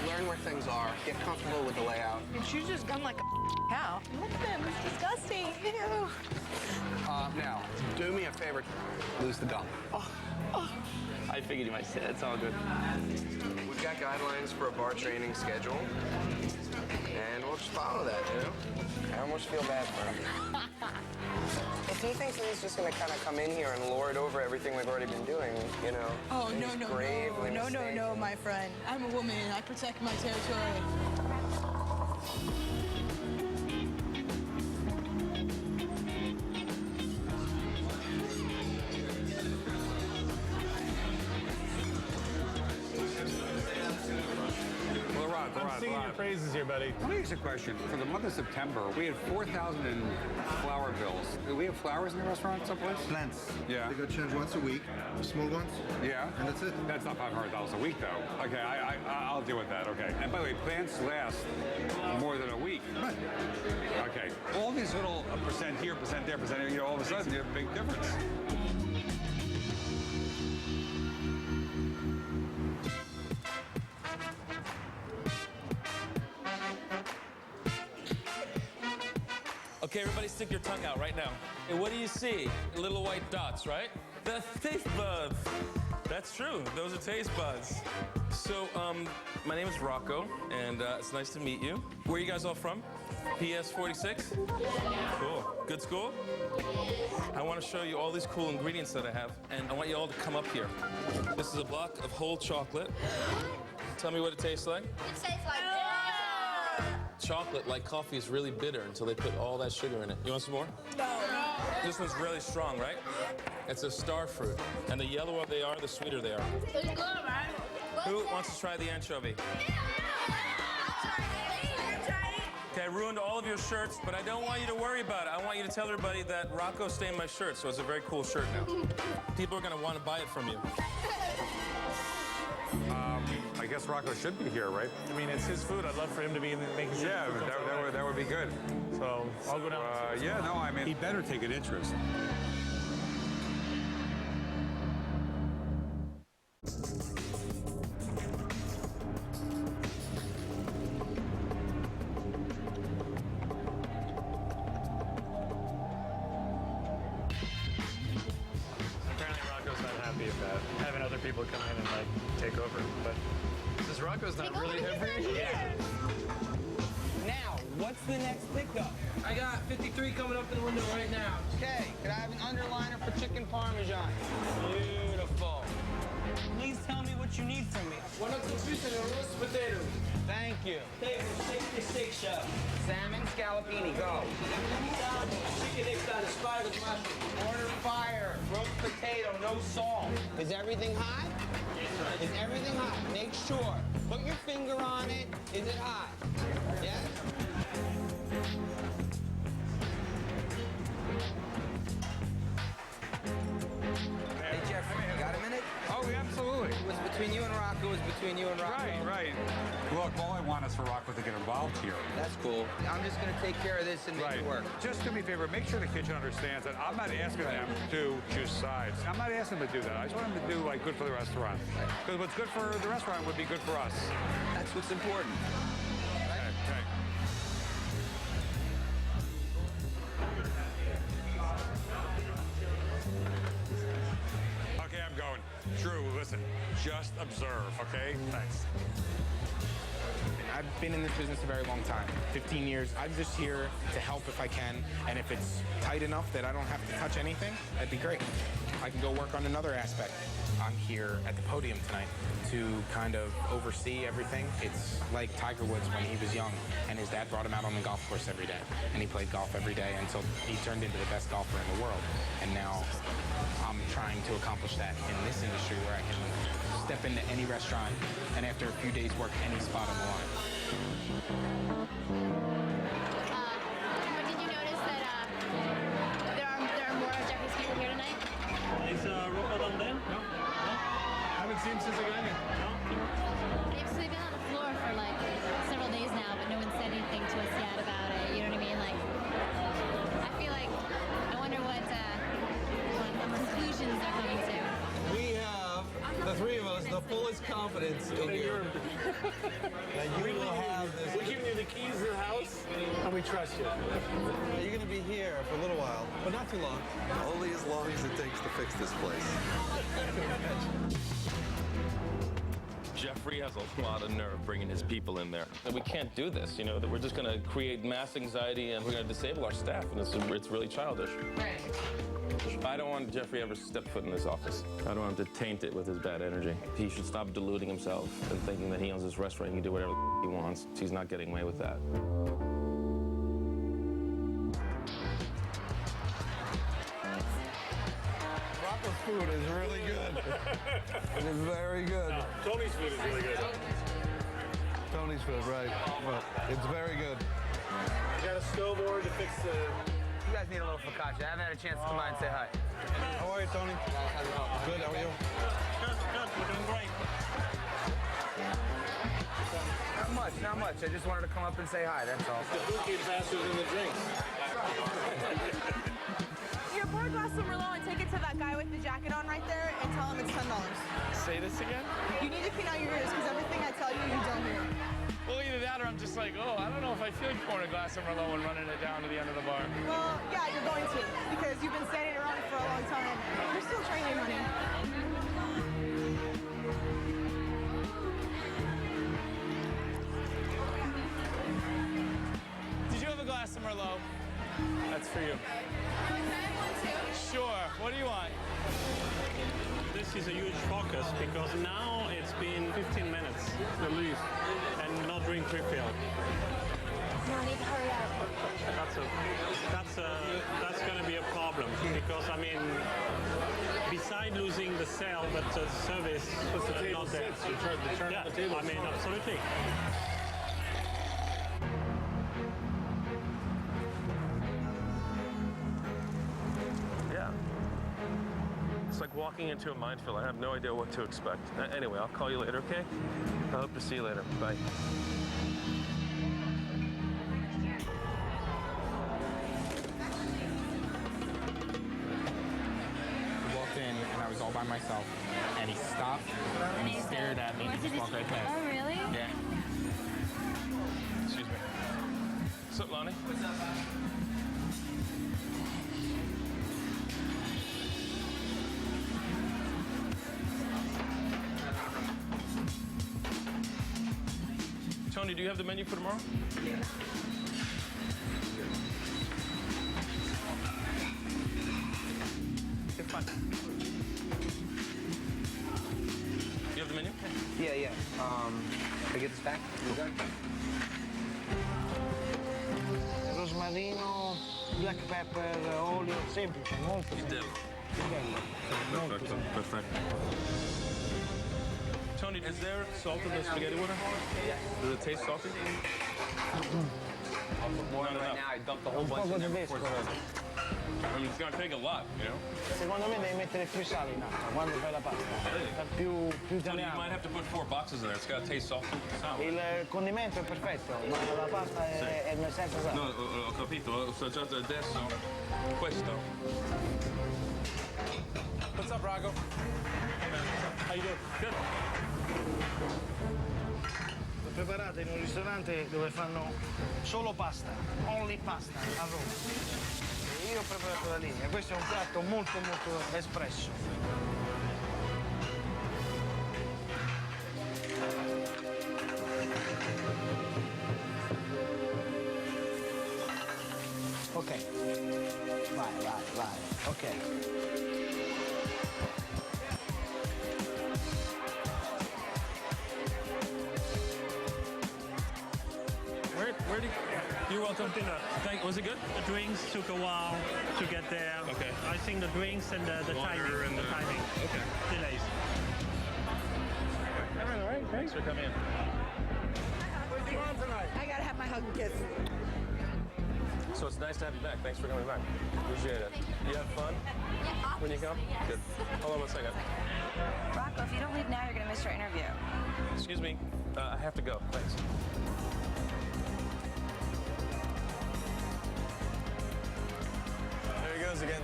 learn where things are, get comfortable with the layout. And chews his gum like a cow. Look at him. He's disgusting. Ew. Now, do me a favor, lose the gum. I figured you might say that. It's all good. We've got guidelines for a bar training schedule, and we'll just follow that, you know? I almost feel bad for him. If he thinks that he's just gonna kind of come in here and lord over everything we've already been doing, you know, Oh, and no, he's no, gravely no, mistaken. no, my friend. I'm a woman. I protect my territory. I'm singing your praises here, buddy. Let me ask you a question. For the month of September, we had 4,000 in flower bills. Do we have flowers in the restaurant someplace? Plants. Yeah. They got changed once a week, small ones. Yeah. And that's it. That's not $500 a week, though. Okay, I'll deal with that. Okay. And by the way, plants last more than a week. Right. Okay. All these little percent here, percent there, percent here, you know, all of a sudden you have a big difference. Okay, everybody stick your tongue out right now. And what do you see? Little white dots, right? That's taste buds. That's true. Those are taste buds. So, my name is Rocco, and it's nice to meet you. Where are you guys all from? PS 46? Cool. Good school? I want to show you all these cool ingredients that I have, and I want you all to come up here. This is a block of whole chocolate. Tell me what it tastes like. It tastes like Chocolate, like coffee, is really bitter until they put all that sugar in it. You want some more? No. This one's really strong, right? It's a star fruit. And the yellower they are, the sweeter they are. It's good, right? Who wants to try the anchovy? Okay, I ruined all of your shirts, but I don't want you to worry about it. I want you to tell everybody that Rocco stained my shirt, so it's a very cool shirt now. People are going to want to buy it from you. I guess Rocco should be here, right? I mean, it's his food. I'd love for him to be making sure. Yeah, that would be good. So I'll go down. Yeah, no, I mean, he better take an interest. Apparently Rocco's not happy about having other people come in and like take over. But since Rocco's not really every Now, what's the next pickup? I got 53 coming up in the window right now. Okay, could I have an underliner for chicken parmesan? Beautiful. Please tell me what you need from me. One of the fish and a roast potato. Thank you. Table 66, chef. Salmon scallopini, go. Chicken next on asparagus mushroom. Order fire. Roast potato, no salt. Is everything hot? Is everything hot? Make sure. Put your finger on it. Is it hot? Yes? Hey, Jeffrey, you got a minute? Oh, absolutely. It was between you and Rocco. It was between you and Rocco. Right. Look, all I want is for Rocco to get involved here. That's cool. I'm just going to take care of this and make it work. Just do me a favor. Make sure the kitchen understands that I'm not asking them to choose sides. I'm not asking them to do that. I just want them to do like good for the restaurant. Because what's good for the restaurant would be good for us. That's what's important. Okay. Okay, I'm going. Drew, listen, just observe, okay? Thanks. I've been in this business a very long time, 15 years. I'm just here to help if I can, and if it's tight enough that I don't have to touch anything, that'd be great. I can go work on another aspect. I'm here at the podium tonight to kind of oversee everything. It's like Tiger Woods when he was young, and his dad brought him out on the golf course every day, and he played golf every day until he turned into the best golfer in the world. And now I'm trying to accomplish that in this industry where I can step into any restaurant and after a few days work any spot on the line. But did you notice that there are more of Jeffrey's people here tonight? Is Rocco down there? No. Haven't seen him since I got here. No. They've been on the floor for like several days now, but no one said anything to us yet about it. You know what I mean? Like, I feel like I wonder what conclusions they're coming to. We have, the three of us, the fullest confidence in you. That you will have this. We're giving you the keys to the house, and we trust you. You're going to be here for a little while, but not too long. Only as long as it takes to fix this place. Jeffrey has a lot of nerve bringing his people in there. And we can't do this, you know, that we're just going to create mass anxiety and we're going to disable our staff, and it's really childish. Right. I don't want Jeffrey ever step foot in this office. I don't want him to taint it with his bad energy. He should stop deluding himself and thinking that he owns this restaurant and he can do whatever he wants. He's not getting away with that. Rocco's food is really good. It is very good. Tony's food is really good. Tony's food, right. Well, it's very good. You got a stove order to fix the... You guys need a little focaccia. I haven't had a chance to come by and say hi. How are you, Tony? Good, how are you? Good. We're doing great. Not much. I just wanted to come up and say hi, that's all. The food came faster than the drinks. Your pour a glass of Merlot and take it to that guy with the jacket on right there and tell him it's $10. Say this again? You need to clean out your ears because everything I tell you, you don't hear. Well, either that or I'm just like, oh, I don't know if I feel like pouring a glass of Merlot and running it down to the end of the bar. Well, yeah, you're going to because you've been standing around it for a long time. You're still training, honey. Did you have a glass of Merlot? That's for you. Sure. What do you want? This is a huge focus because now it's been 15 minutes at least, and no drink refill. No, I need to hurry up. That's going to be a problem because I mean, besides losing the sale, but the service Plus the table not there. sits. You turn Yeah, the table. I mean, absolutely. Yeah. It's like walking into a minefield. I have no idea what to expect. Anyway, I'll call you later, okay? I hope to see you later. Bye. I walked in and I was all by myself, and he stopped and he stared at me and just walked right past. Oh, really? Yeah. Excuse me. What's up, Lonnie? Tony, do you have the menu for tomorrow? Yeah. It's fine. You have the menu? Yeah. get this back? You got it? Rosmarino, black pepper, olio, semplice, molto semplice. Che bello. Perfetto, perfetto. Tony, is there salt in the spaghetti water? Does it taste salty? I'll put more in right now. I dumped the whole bunch in there before it's I mean, it's gonna take a lot, you know? Secondo me devi mettere più sale in acqua quando fai la pasta. Più Tony, you italiano. might have to put 4 boxes in there. It's gotta taste salty. Il condimento è perfetto, ma la pasta è senza sale. No, ho capito. So già adesso questo. What's up, Rocco? How you doing? Good. L'ho preparata in un ristorante dove fanno solo pasta, only pasta a Roma. E io ho preparato la linea. Questo è un piatto molto espresso. Ok. Vai. Ok. Where did you're welcome. Dinner. Was it good? The drinks took a while to get there. Okay. I think the drinks and the Water timing. and the timing. Okay. Delays. All right. Thanks for coming in. Where's the on tonight? I gotta have my hug and kiss. So it's nice to have you back. Thanks for coming back. Appreciate it. You have fun when you come? Yes. Good. Hold on one second. Rocco, if you don't leave now, you're gonna miss your interview. Excuse me. I have to go. Thanks. There he goes again.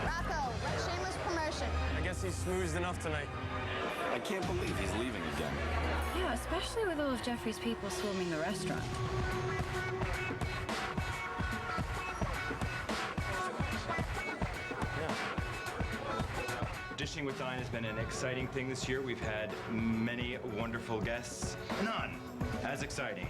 Rocco, shameless promotion. I guess he's smoozed enough tonight. I can't believe he's leaving again. Yeah, especially with all of Jeffrey's people swarming the restaurant. Dishing with Dine has been an exciting thing this year. We've had many wonderful guests. None as exciting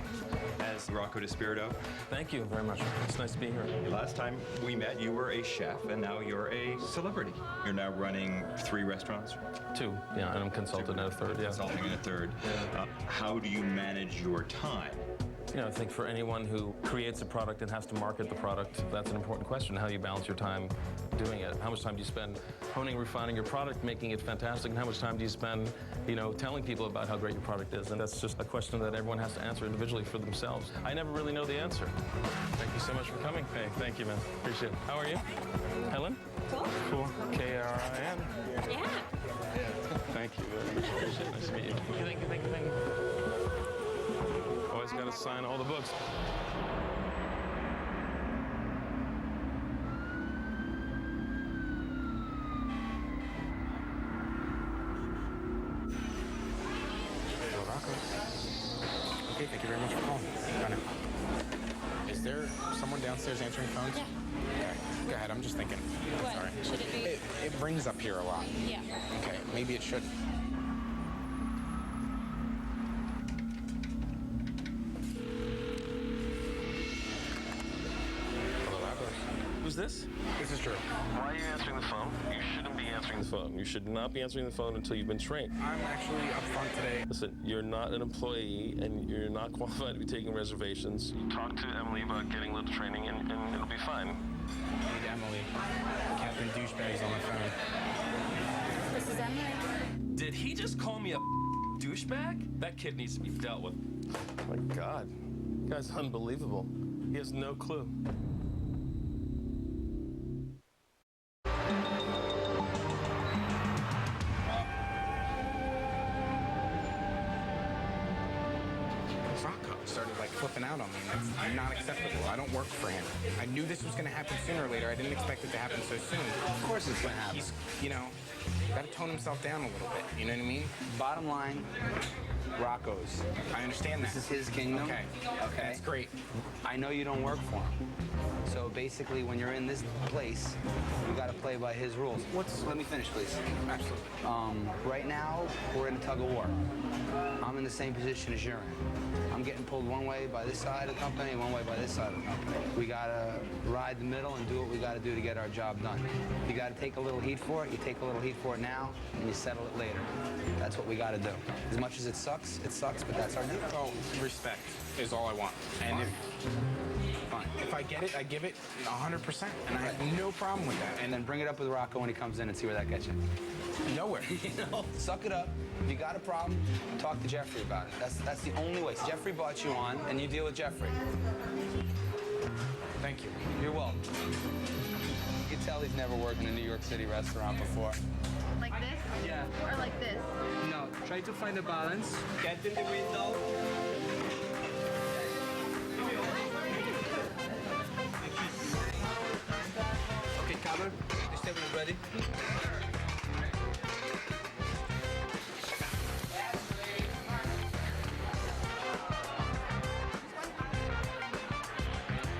as Rocco disperito. Thank you very much. It's nice to be here. Last time we met, you were a chef, and now you're a celebrity. You're now running 3 restaurants. 2, yeah, and I'm consulting at a 3rd, yeah. Consulting in a 3rd. How do you manage your time? You know, I think for anyone who creates a product and has to market the product, that's an important question. How do you balance your time doing it? How much time do you spend honing, refining your product, making it fantastic, and how much time do you spend, telling people about how great your product is? And that's just a question that everyone has to answer individually for themselves. I never really know the answer. Thank you so much for coming. Hey, thank you, man. Appreciate it. How are you? Helen? Cool. K-R-I-N. Yeah. Thank you very much. Appreciate it. Nice to meet you. Thank you. Always got to sign all the books. Rocco. Okay, thank you very much for calling. Got it. Is there someone downstairs answering phones? Yeah. Okay, go ahead. I'm just thinking. What? Sorry. Should it be? It rings up here a lot. Yeah. Okay, maybe it shouldn't. Who's this? This is true. Why are you answering the phone? You shouldn't be answering the phone. You should not be answering the phone until you've been trained. I'm actually up front today. Listen, you're not an employee and you're not qualified to be taking reservations. Talk to Emily about getting a little training and it'll be fine. I need Emily. Captain Douchebag's on the phone. This is Emily. Did he just call me a douchebag? That kid needs to be dealt with. Oh my God. The guy's unbelievable. He has no clue. Rocco started flipping out on me, and that's not acceptable. I don't work for him. I knew this was going to happen sooner or later. I didn't expect it to happen so soon. Of course it's going to happen. He's, got to tone himself down a little bit. You know what I mean? Bottom line, Rocco's. I understand that. This is his kingdom. Okay. Okay. That's great. I know you don't work for him. So basically, when you're in this place, you got to play by his rules. Let me finish, please. Absolutely. Right now, we're in a tug of war. I'm in the same position as you're in. I'm getting pulled one way by this side of the company, one way by this side of the company. We got to ride the middle and do what we got to do to get our job done. You got to take a little heat for it. You take a little heat for it now, and you settle it later. That's what we got to do. As much as it sucks, but that's our deal. Oh, respect is all I want. And if I get it, I give it 100%, and I have no problem with that. And then bring it up with Rocco when he comes in and see where that gets you. Nowhere. Suck it up. If you got a problem, talk to Jeffrey about it. That's the only way. Jeffrey brought you on, and you deal with Jeffrey. Thank you. You're welcome. You can tell he's never worked in a New York City restaurant before. Like this? Yeah. Or like this? No, try to find a balance. Get in the window. Okay, cover. Is everyone ready?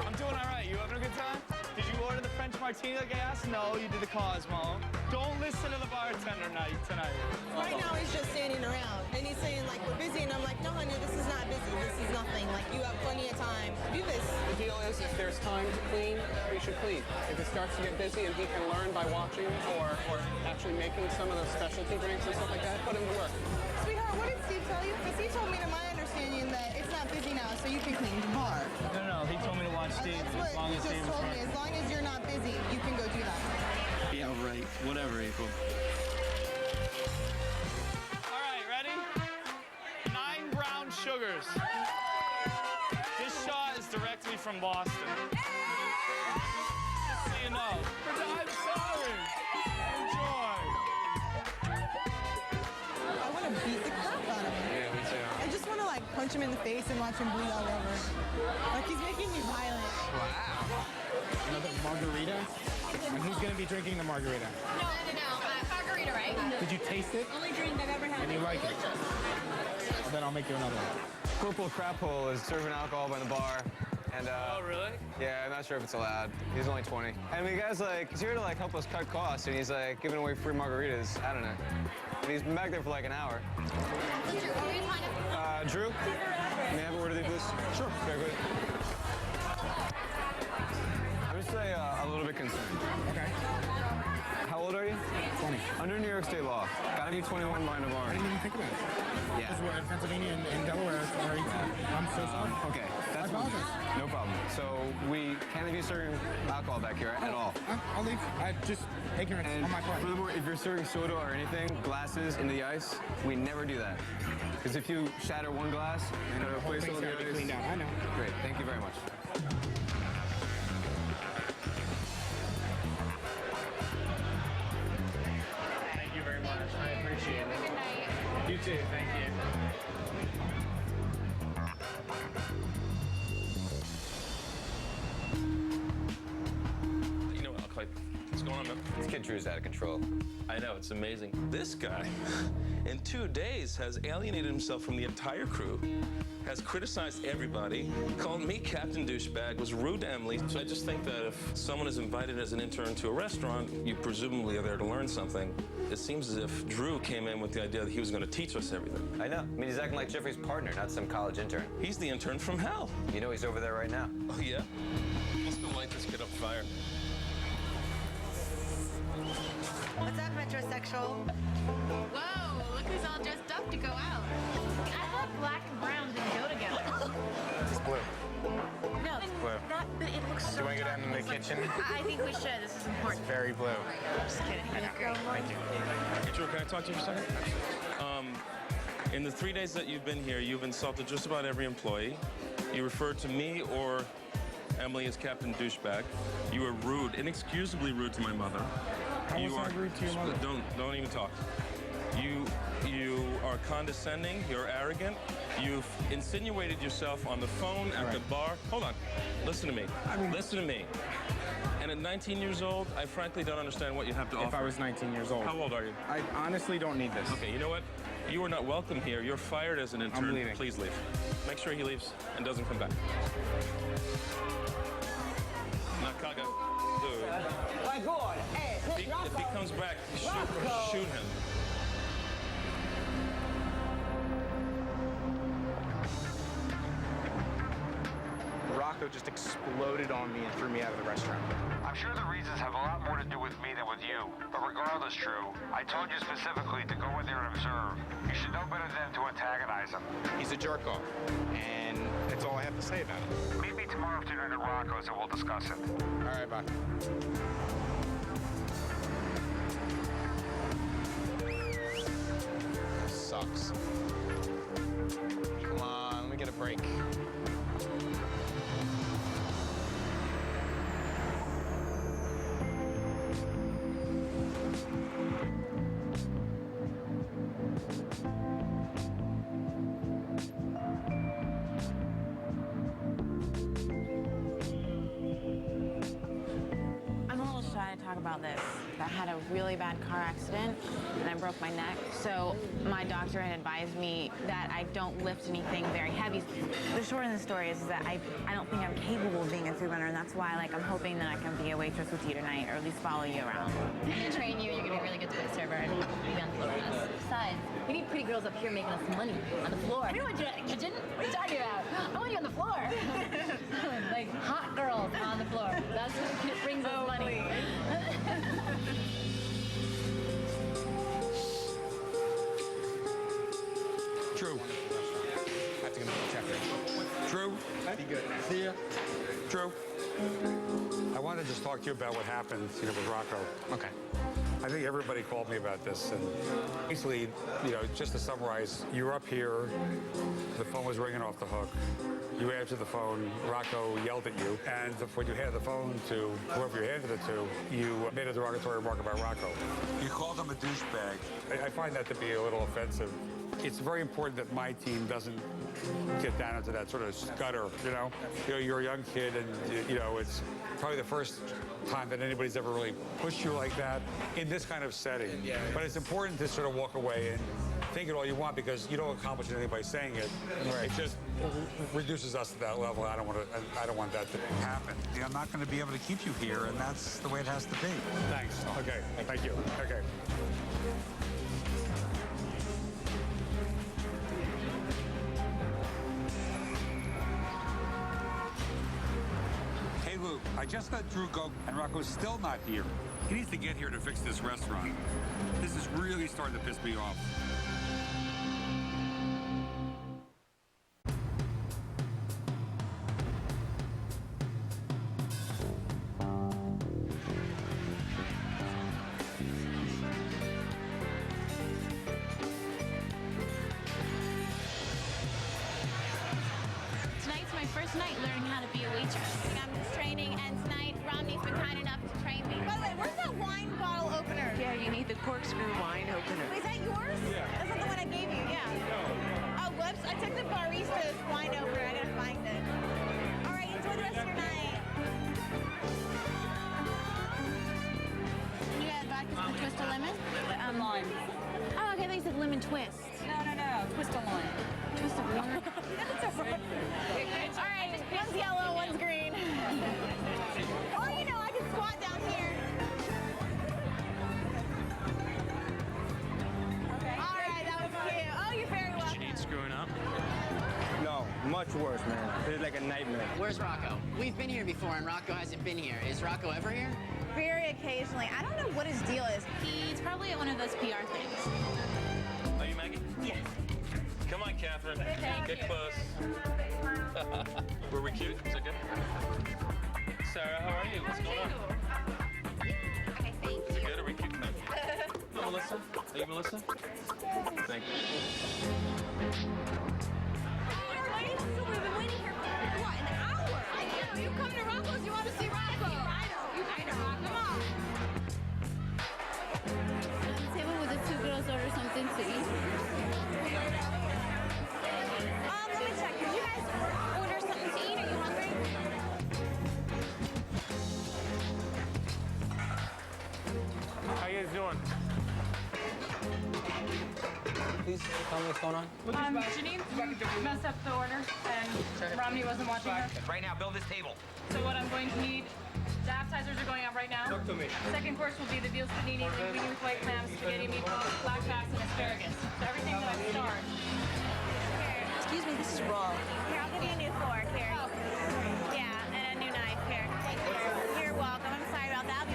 I'm doing all right. You having a good time? Did you order the French martini like I asked? No, you did the Cosmo. Don't listen to the bartender tonight. Right now he's just standing around and he's saying like we're busy and I'm like, no honey, this is not busy. This is nothing. Like you have plenty of time. Do this. The deal is if there's time to clean, we should clean. If it starts to get busy and he can learn by watching or actually making some of those specialty drinks and stuff like that, put him to work. Sweetheart, what did Steve tell you? Because he told me to my understanding that it's not busy now, so you can clean the bar. No, he told me to watch Steve That's what as long he as just Steve told me. As long as you're not busy, you can go do that. Yeah, right. Whatever, April. All right, ready? 9 brown sugars. This shot is directly from Boston. Just so you know. I'm sorry. Enjoy. I want to beat the crap out of him. Yeah, me too. I just want to like punch him in the face and watch him bleed all over. Like he's making me violent. Wow. Another margarita? And who's going to be drinking the margarita? No. Margarita, right? Did you taste it? Only drink I've ever had. And you like it? Well, then I'll make you another one. Purple Crap Hole is serving alcohol by the bar. And, Oh, really? Yeah, I'm not sure if it's allowed. He's only 20. And the guy's like, he's here to like help us cut costs, and he's like giving away free margaritas. I don't know. And he's been back there for like an hour. Drew? May I have a word with you, please? Sure. Very good. I'm just a little bit concerned. Okay. How old are you? 20. Under New York State law, gotta be 21 behind a bar. I didn't even think about it. Yeah. Because we're in Pennsylvania and Delaware. Sorry. I'm so sorry. Okay, that's I apologize. no problem. So we can't have you serving alcohol back here at all. I'll leave. Just ignorance And on my part. furthermore, if you're serving soda or anything, glasses into the ice, we never do that. Because if you shatter one glass, you know, the whole replace thing's all the gotta be ice. cleaned out. I know. Great, thank you very much. Thank you very much. I appreciate it. Good night. You too. Thank you. You know what, I'll call you. What's going on, man? This kid Drew's out of control. I know, it's amazing. This guy, in 2 days, has alienated himself from the entire crew, has criticized everybody, called me Captain Douchebag, was rude to Emily. So I just think that if someone is invited as an intern to a restaurant, you presumably are there to learn something. It seems as if Drew came in with the idea that he was going to teach us everything. I know. I mean, he's acting like Jeffrey's partner, not some college intern. He's the intern from hell. You know he's over there right now. Oh, yeah? Let's go light this kid up fire. What's up, metrosexual? Whoa, look who's all dressed up to go out. I thought black and brown didn't go together. It's blue. No, Blue. but it looks so Do you want to go down in the kitchen? I think we should. This is important. Very blue. Just kidding. Thank you. Hey, Drew, can I talk to you for a second? In the 3 days that you've been here, you've insulted just about every employee. You referred to me or Emily as Captain Douchebag. You were rude, inexcusably rude to my mother. How was I rude to your mother? Don't even talk. You are condescending. You're arrogant. You've insinuated yourself on the phone at the bar. Hold on. Listen to me. Listen to me. And at 19 years old, I frankly don't understand what you have to offer. If I was 19 years old. How old are you? I honestly don't need this. Okay, you know what? You are not welcome here. You're fired as an intern. I'm leaving. Please leave. Make sure he leaves and doesn't come back. If he comes back, shoot him. Rocco just exploded on me and threw me out of the restaurant. I'm sure the reasons have a lot more to do with me than with you. But regardless, Drew, I told you specifically to go in there and observe. You should know better than to antagonize him. He's a jerk-off, and that's all I have to say about it. Meet me tomorrow afternoon at Rocco's and we'll discuss it. All right, bye. Sucks. Come on, let me get a break. I'm a little shy to talk about this. I had a really bad car accident and I broke my neck. So my doctor had advised me that I don't lift anything very heavy. The short of the story is that I don't think I'm capable of being a food runner, and that's why I'm hoping that I can be a waitress with you tonight, or at least follow you around. I'm gonna train you. You're gonna be really good to a server and be on the floor with us. Besides, we need pretty girls up here making us money on the floor. I don't want you in the kitchen. What are you talking about? I want you on the floor. Like hot girls on the floor. That's what brings us money. True. I have to go to Jeffrey. True. Be good. See ya. True. I wanted to just talk to you about what happened, with Rocco. Okay. I think everybody called me about this, and basically, just to summarize, you were up here, the phone was ringing off the hook. You answered the phone, Rocco yelled at you, and when you handed the phone to whoever you handed it to, you made a derogatory remark about Rocco. You called him a douchebag. I find that to be a little offensive. It's very important that my team doesn't get down into that sort of gutter, You're a young kid, and, it's probably the first time that anybody's ever really pushed you like that in this kind of setting. But it's important to sort of walk away and think it all you want, because you don't accomplish anything by saying it. Right. It just reduces us to that level. I don't want that to happen. I'm not going to be able to keep you here, and that's the way it has to be. Thanks. Okay. Thank you. Okay. Hey, Lou, I just let Drew go, and Rocco's still not here. He needs to get here to fix this restaurant. This is really starting to piss me off. Tonight's my first night learning how to be a waitress. I'm just training, and tonight Romney's been kind enough to train me. By the way, where's that wine bottle opener? Yeah, you need the corkscrew wine opener. Is that yours? Yeah. That's not the one I gave you, yeah. Oh, whoops. I took the barista's wine opener. I gotta find it. All right, enjoy the rest of your night. And you had vodka with a twist of lemon? Lime. Oh, okay, I thought you said lemon twist. No. Twist of lime. Twist of lemon. That's all right. All right, one's yellow, one's green. Oh, I can squat down here. Okay. All right, that was cute. Oh, you're very welcome. Did you need screwing up? No, much worse, man. It's like a nightmare. Where's Rocco? We've been here before, and Rocco hasn't been here. Is Rocco ever here? Very occasionally. I don't know what his deal is. He's probably at one of those PR things. Are you Maggie? Yes. Come on, Catherine. Thank Get you. close. Were we cute? Is that good? Sarah, how are you? What's going on? Okay, thank you. Is it good? Are we cute? Oh, Melissa? Are you Melissa? Thank you. We've been waiting here for, what, an hour? I know. You come to Rocco's, you want to see Rocco. I know. Come on. On the table with the two girls order something to eat. Let me check. Did you guys order something to eat? Are you hungry? How you guys doing? Please tell me what's going on. Janine messed up the order, and Romney wasn't watching her. Right now, build this table. So what I'm going to need, the appetizers are going out right now. Talk to me. Second course will be the veal panini, linguine with white clams, spaghetti meatballs, black bass, and asparagus. So everything that I've starred. Excuse me, this is raw. Here, I'll give you a new fork. Here. Yeah, and a new knife. Here. You're welcome. I'm sorry about that.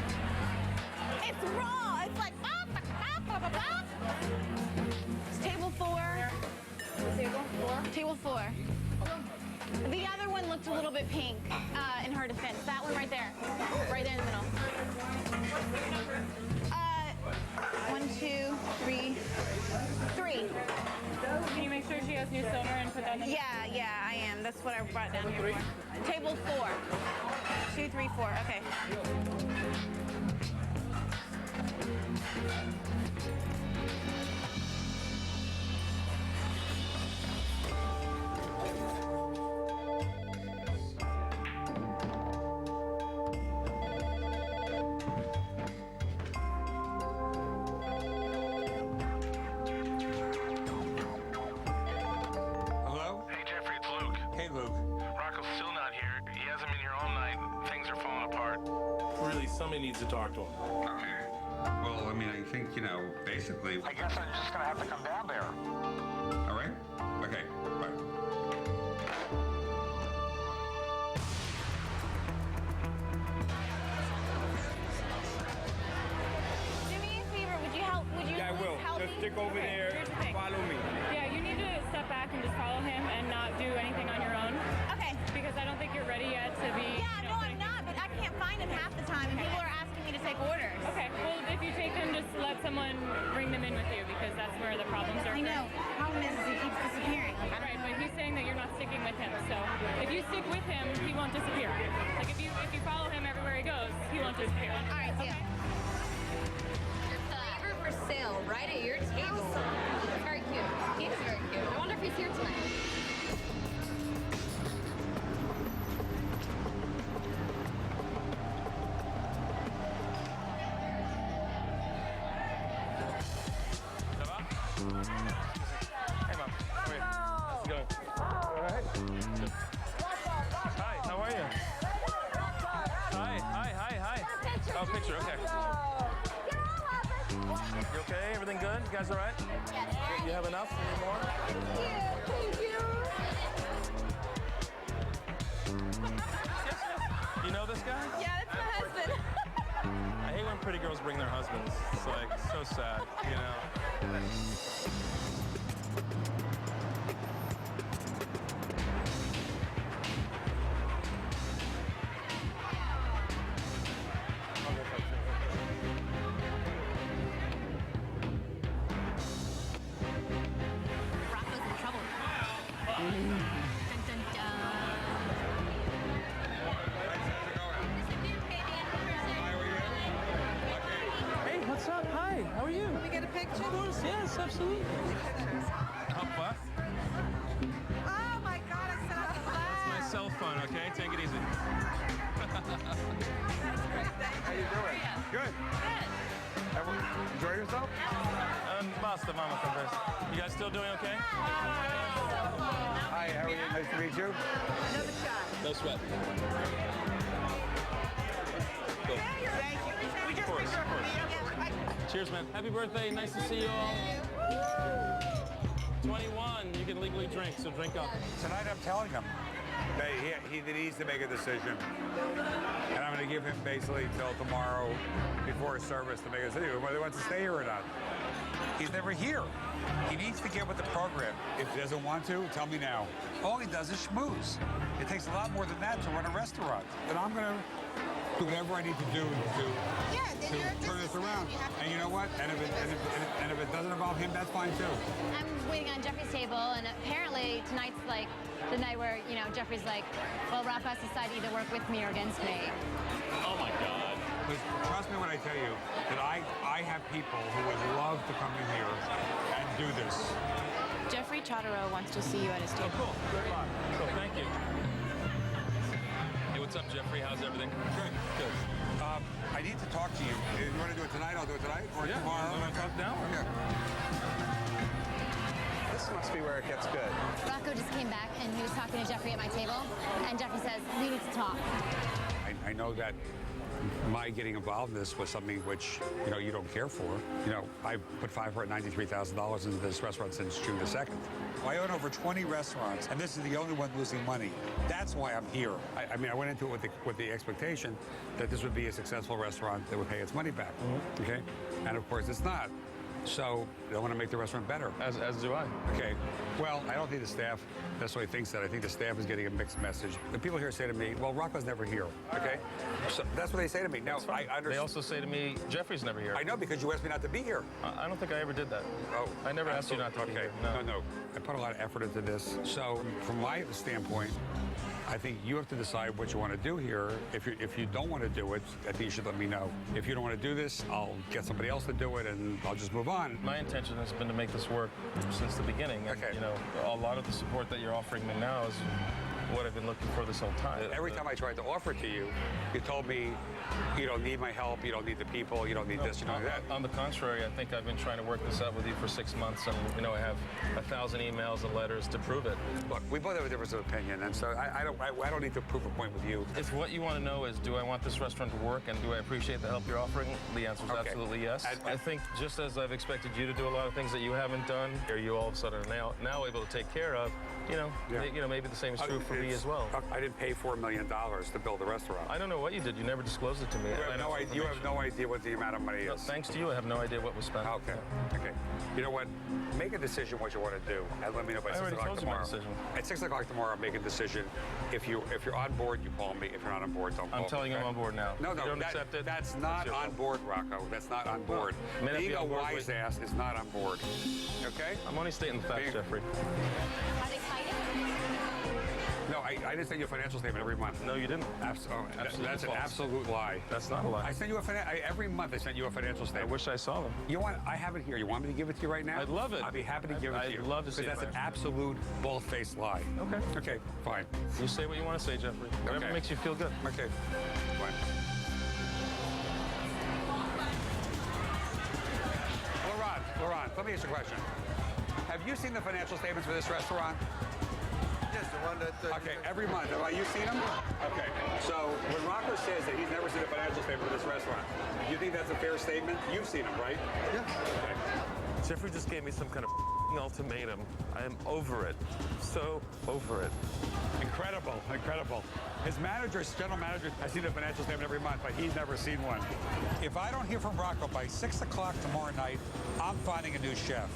It's raw. It's like It's table 4. Table 4? Table 4. The other one looked a little bit pink in her defense. That one right there. Right there in the middle. 1, 2, 3. 3. Can you make sure she has new silver and put that in? Yeah, I am. That's what I brought down here for. Table 4. 2, 3, 4. Okay. Hello? Hey, Jeffrey, it's Luke. Hey, Luke. Rocco's still not here. He hasn't been here all night. Things are falling apart. Really, somebody needs to talk to him. Okay. Well, I mean, I think, basically... I guess I'm just gonna have to come down there. All right? Okay, bye. Do me a favor. Would you help? Would you Yeah, I will. help Just me? stick over there. Here's the thing. Follow me. Yeah, you need to step back and just follow him and not do anything on your own. Okay. Because I don't think you're ready yet to be. Yeah, no, I'm not. But I can't find him half the time, and people are asking me to take orders. Okay, well, if you take them, just let someone bring them in with you because that's where the problems are. I know. Problem is he keeps disappearing. Right, but he's saying that you're not sticking with him. So if you stick with him, he won't disappear. Like if you follow him everywhere he goes, he won't disappear. All right, deal. Flavor for sale right at your table. Very cute. He is very cute. I wonder if he's here tonight. Hey, Mom. Come here. How's it going? All right. Hi, how are you? Hi. Oh, picture, okay. You okay? Everything good? You guys all right? You have enough? Any more? Thank you. You know this guy? Yeah, that's my husband. I hate when pretty girls bring their husbands. It's like so sad, Rocco's in trouble. Dun, dun, dun. Hey, what's up? Hi, how are you? Can we get a picture? Of course, yes, absolutely. How far? Oh my God, I set up the That's my cell phone, okay? Take it easy. How you doing? Good. Enjoy yourself? Basta, mama, converse. You guys still doing okay? Hi, how are you? Nice to meet you. Another shot. No sweat. Cool. Thank you. We just Of course. Cheers, man. Happy birthday. Nice to see you all. 21. You can legally drink, so drink up. Tonight I'm telling him that he needs to make a decision. And I'm going to give him basically till tomorrow before his service to make a decision whether he wants to stay here or not. He's never here. He needs to get with the program. If he doesn't want to, tell me now. All he does is schmooze. It takes a lot more than that to run a restaurant. And I'm going to do whatever I need to do to turn this around. And you know what? And if it doesn't involve him, that's fine too. I'm waiting on Jeffrey's table, and apparently tonight's like the night where, Jeffrey's like, well, Rocco has to decide to either work with me or against me. Oh my God. But trust me when I tell you that I have people who would love to come in here and do this. Jeffrey Chodorow wants to see you at his table. Oh, cool. Good luck. Cool, thank you. Hey, what's up, Jeffrey? How's everything? Good. Good. I need to talk to you. If you want to do it tonight, I'll do it tonight. Or Yeah, tomorrow. you wanna talk now? Yeah. This must be where it gets good. Rocco just came back, and he was talking to Jeffrey at my table, and Jeffrey says, we need to talk. I know that my getting involved in this was something which, you don't care for. I put $593,000 into this restaurant since June the 2nd. I own over 20 restaurants, and this is the only one losing money. That's why I'm here. I went into it with the expectation that this would be a successful restaurant that would pay its money back, okay? And of course, it's not. So I want to make the restaurant better. As do I. Okay. Well, I don't think the staff necessarily thinks that. I think the staff is getting a mixed message. The people here say to me, well, Rocco's never here, okay? So that's what they say to me. No, I understand. They also say to me, Jeffrey's never here. I know, because you asked me not to be here. I don't think I ever did that. Oh. I never asked you not to be here. No. I put a lot of effort into this. So from my standpoint, I think you have to decide what you want to do here. If you don't want to do it, I think you should let me know. If you don't want to do this, I'll get somebody else to do it, and I'll just move on. My intention has been to make this work since the beginning. And, Okay. A lot of the support that you're offering me now is what I've been looking for this whole time. Every time I tried to offer it to you, you told me you don't need my help, you don't need the people, you don't need this, you don't need that. On the contrary, I think I've been trying to work this out with you for 6 months, and I have 1,000 emails and letters to prove it. Look, we both have a difference of opinion, and so I don't need to prove a point with you. If what you want to know is, do I want this restaurant to work, and do I appreciate the help you're offering? The answer is absolutely yes. I think just as I've expected you to do a lot of things that you haven't done, or you all of a sudden are now able to take care of, maybe the same is true for me as well. I didn't pay $4 million to build a restaurant. I don't know what you did. You never disclosed it to me. You have no idea what the amount of money is. Thanks to you, I have no idea what was spent. Okay. You know what? Make a decision what you want to do, and let me know by 6 o'clock tomorrow. My decision. At 6 o'clock tomorrow, make a decision. If you're on board, you call me. If you're not on board, don't call me. I'm telling you I'm on board now. No, if you don't accept it. That's not on board, Rocco. That's not on board. Being a wise ass is not on board. Okay? I'm only stating the facts, Jeffrey. Are they fighting? No, I didn't send you a financial statement every month. No, you didn't. That's an absolute lie. That's not a lie. I send you every month. I send you a financial statement. I wish I saw them. I have it here. You want me to give it to you right now? I'd love it. I'd be happy to give it to you. I'd love to see it. Because that's an absolute bald-faced lie. Okay, fine. You say what you want to say, Jeffrey. Whatever makes you feel good. Okay, fine. Laurent, let me ask you a question. Have you seen the financial statements for this restaurant? Yes, the one that... Okay, every month. Have you seen them? Okay. So when Rocco says that he's never seen a financial statement for this restaurant, do you think that's a fair statement? You've seen them, right? Yeah. Okay. Jeffrey just gave me some kind of ultimatum. I am over it. So over it. Incredible. His general manager, has seen a financial statement every month, but he's never seen one. If I don't hear from Rocco by 6 o'clock tomorrow night, I'm finding a new chef.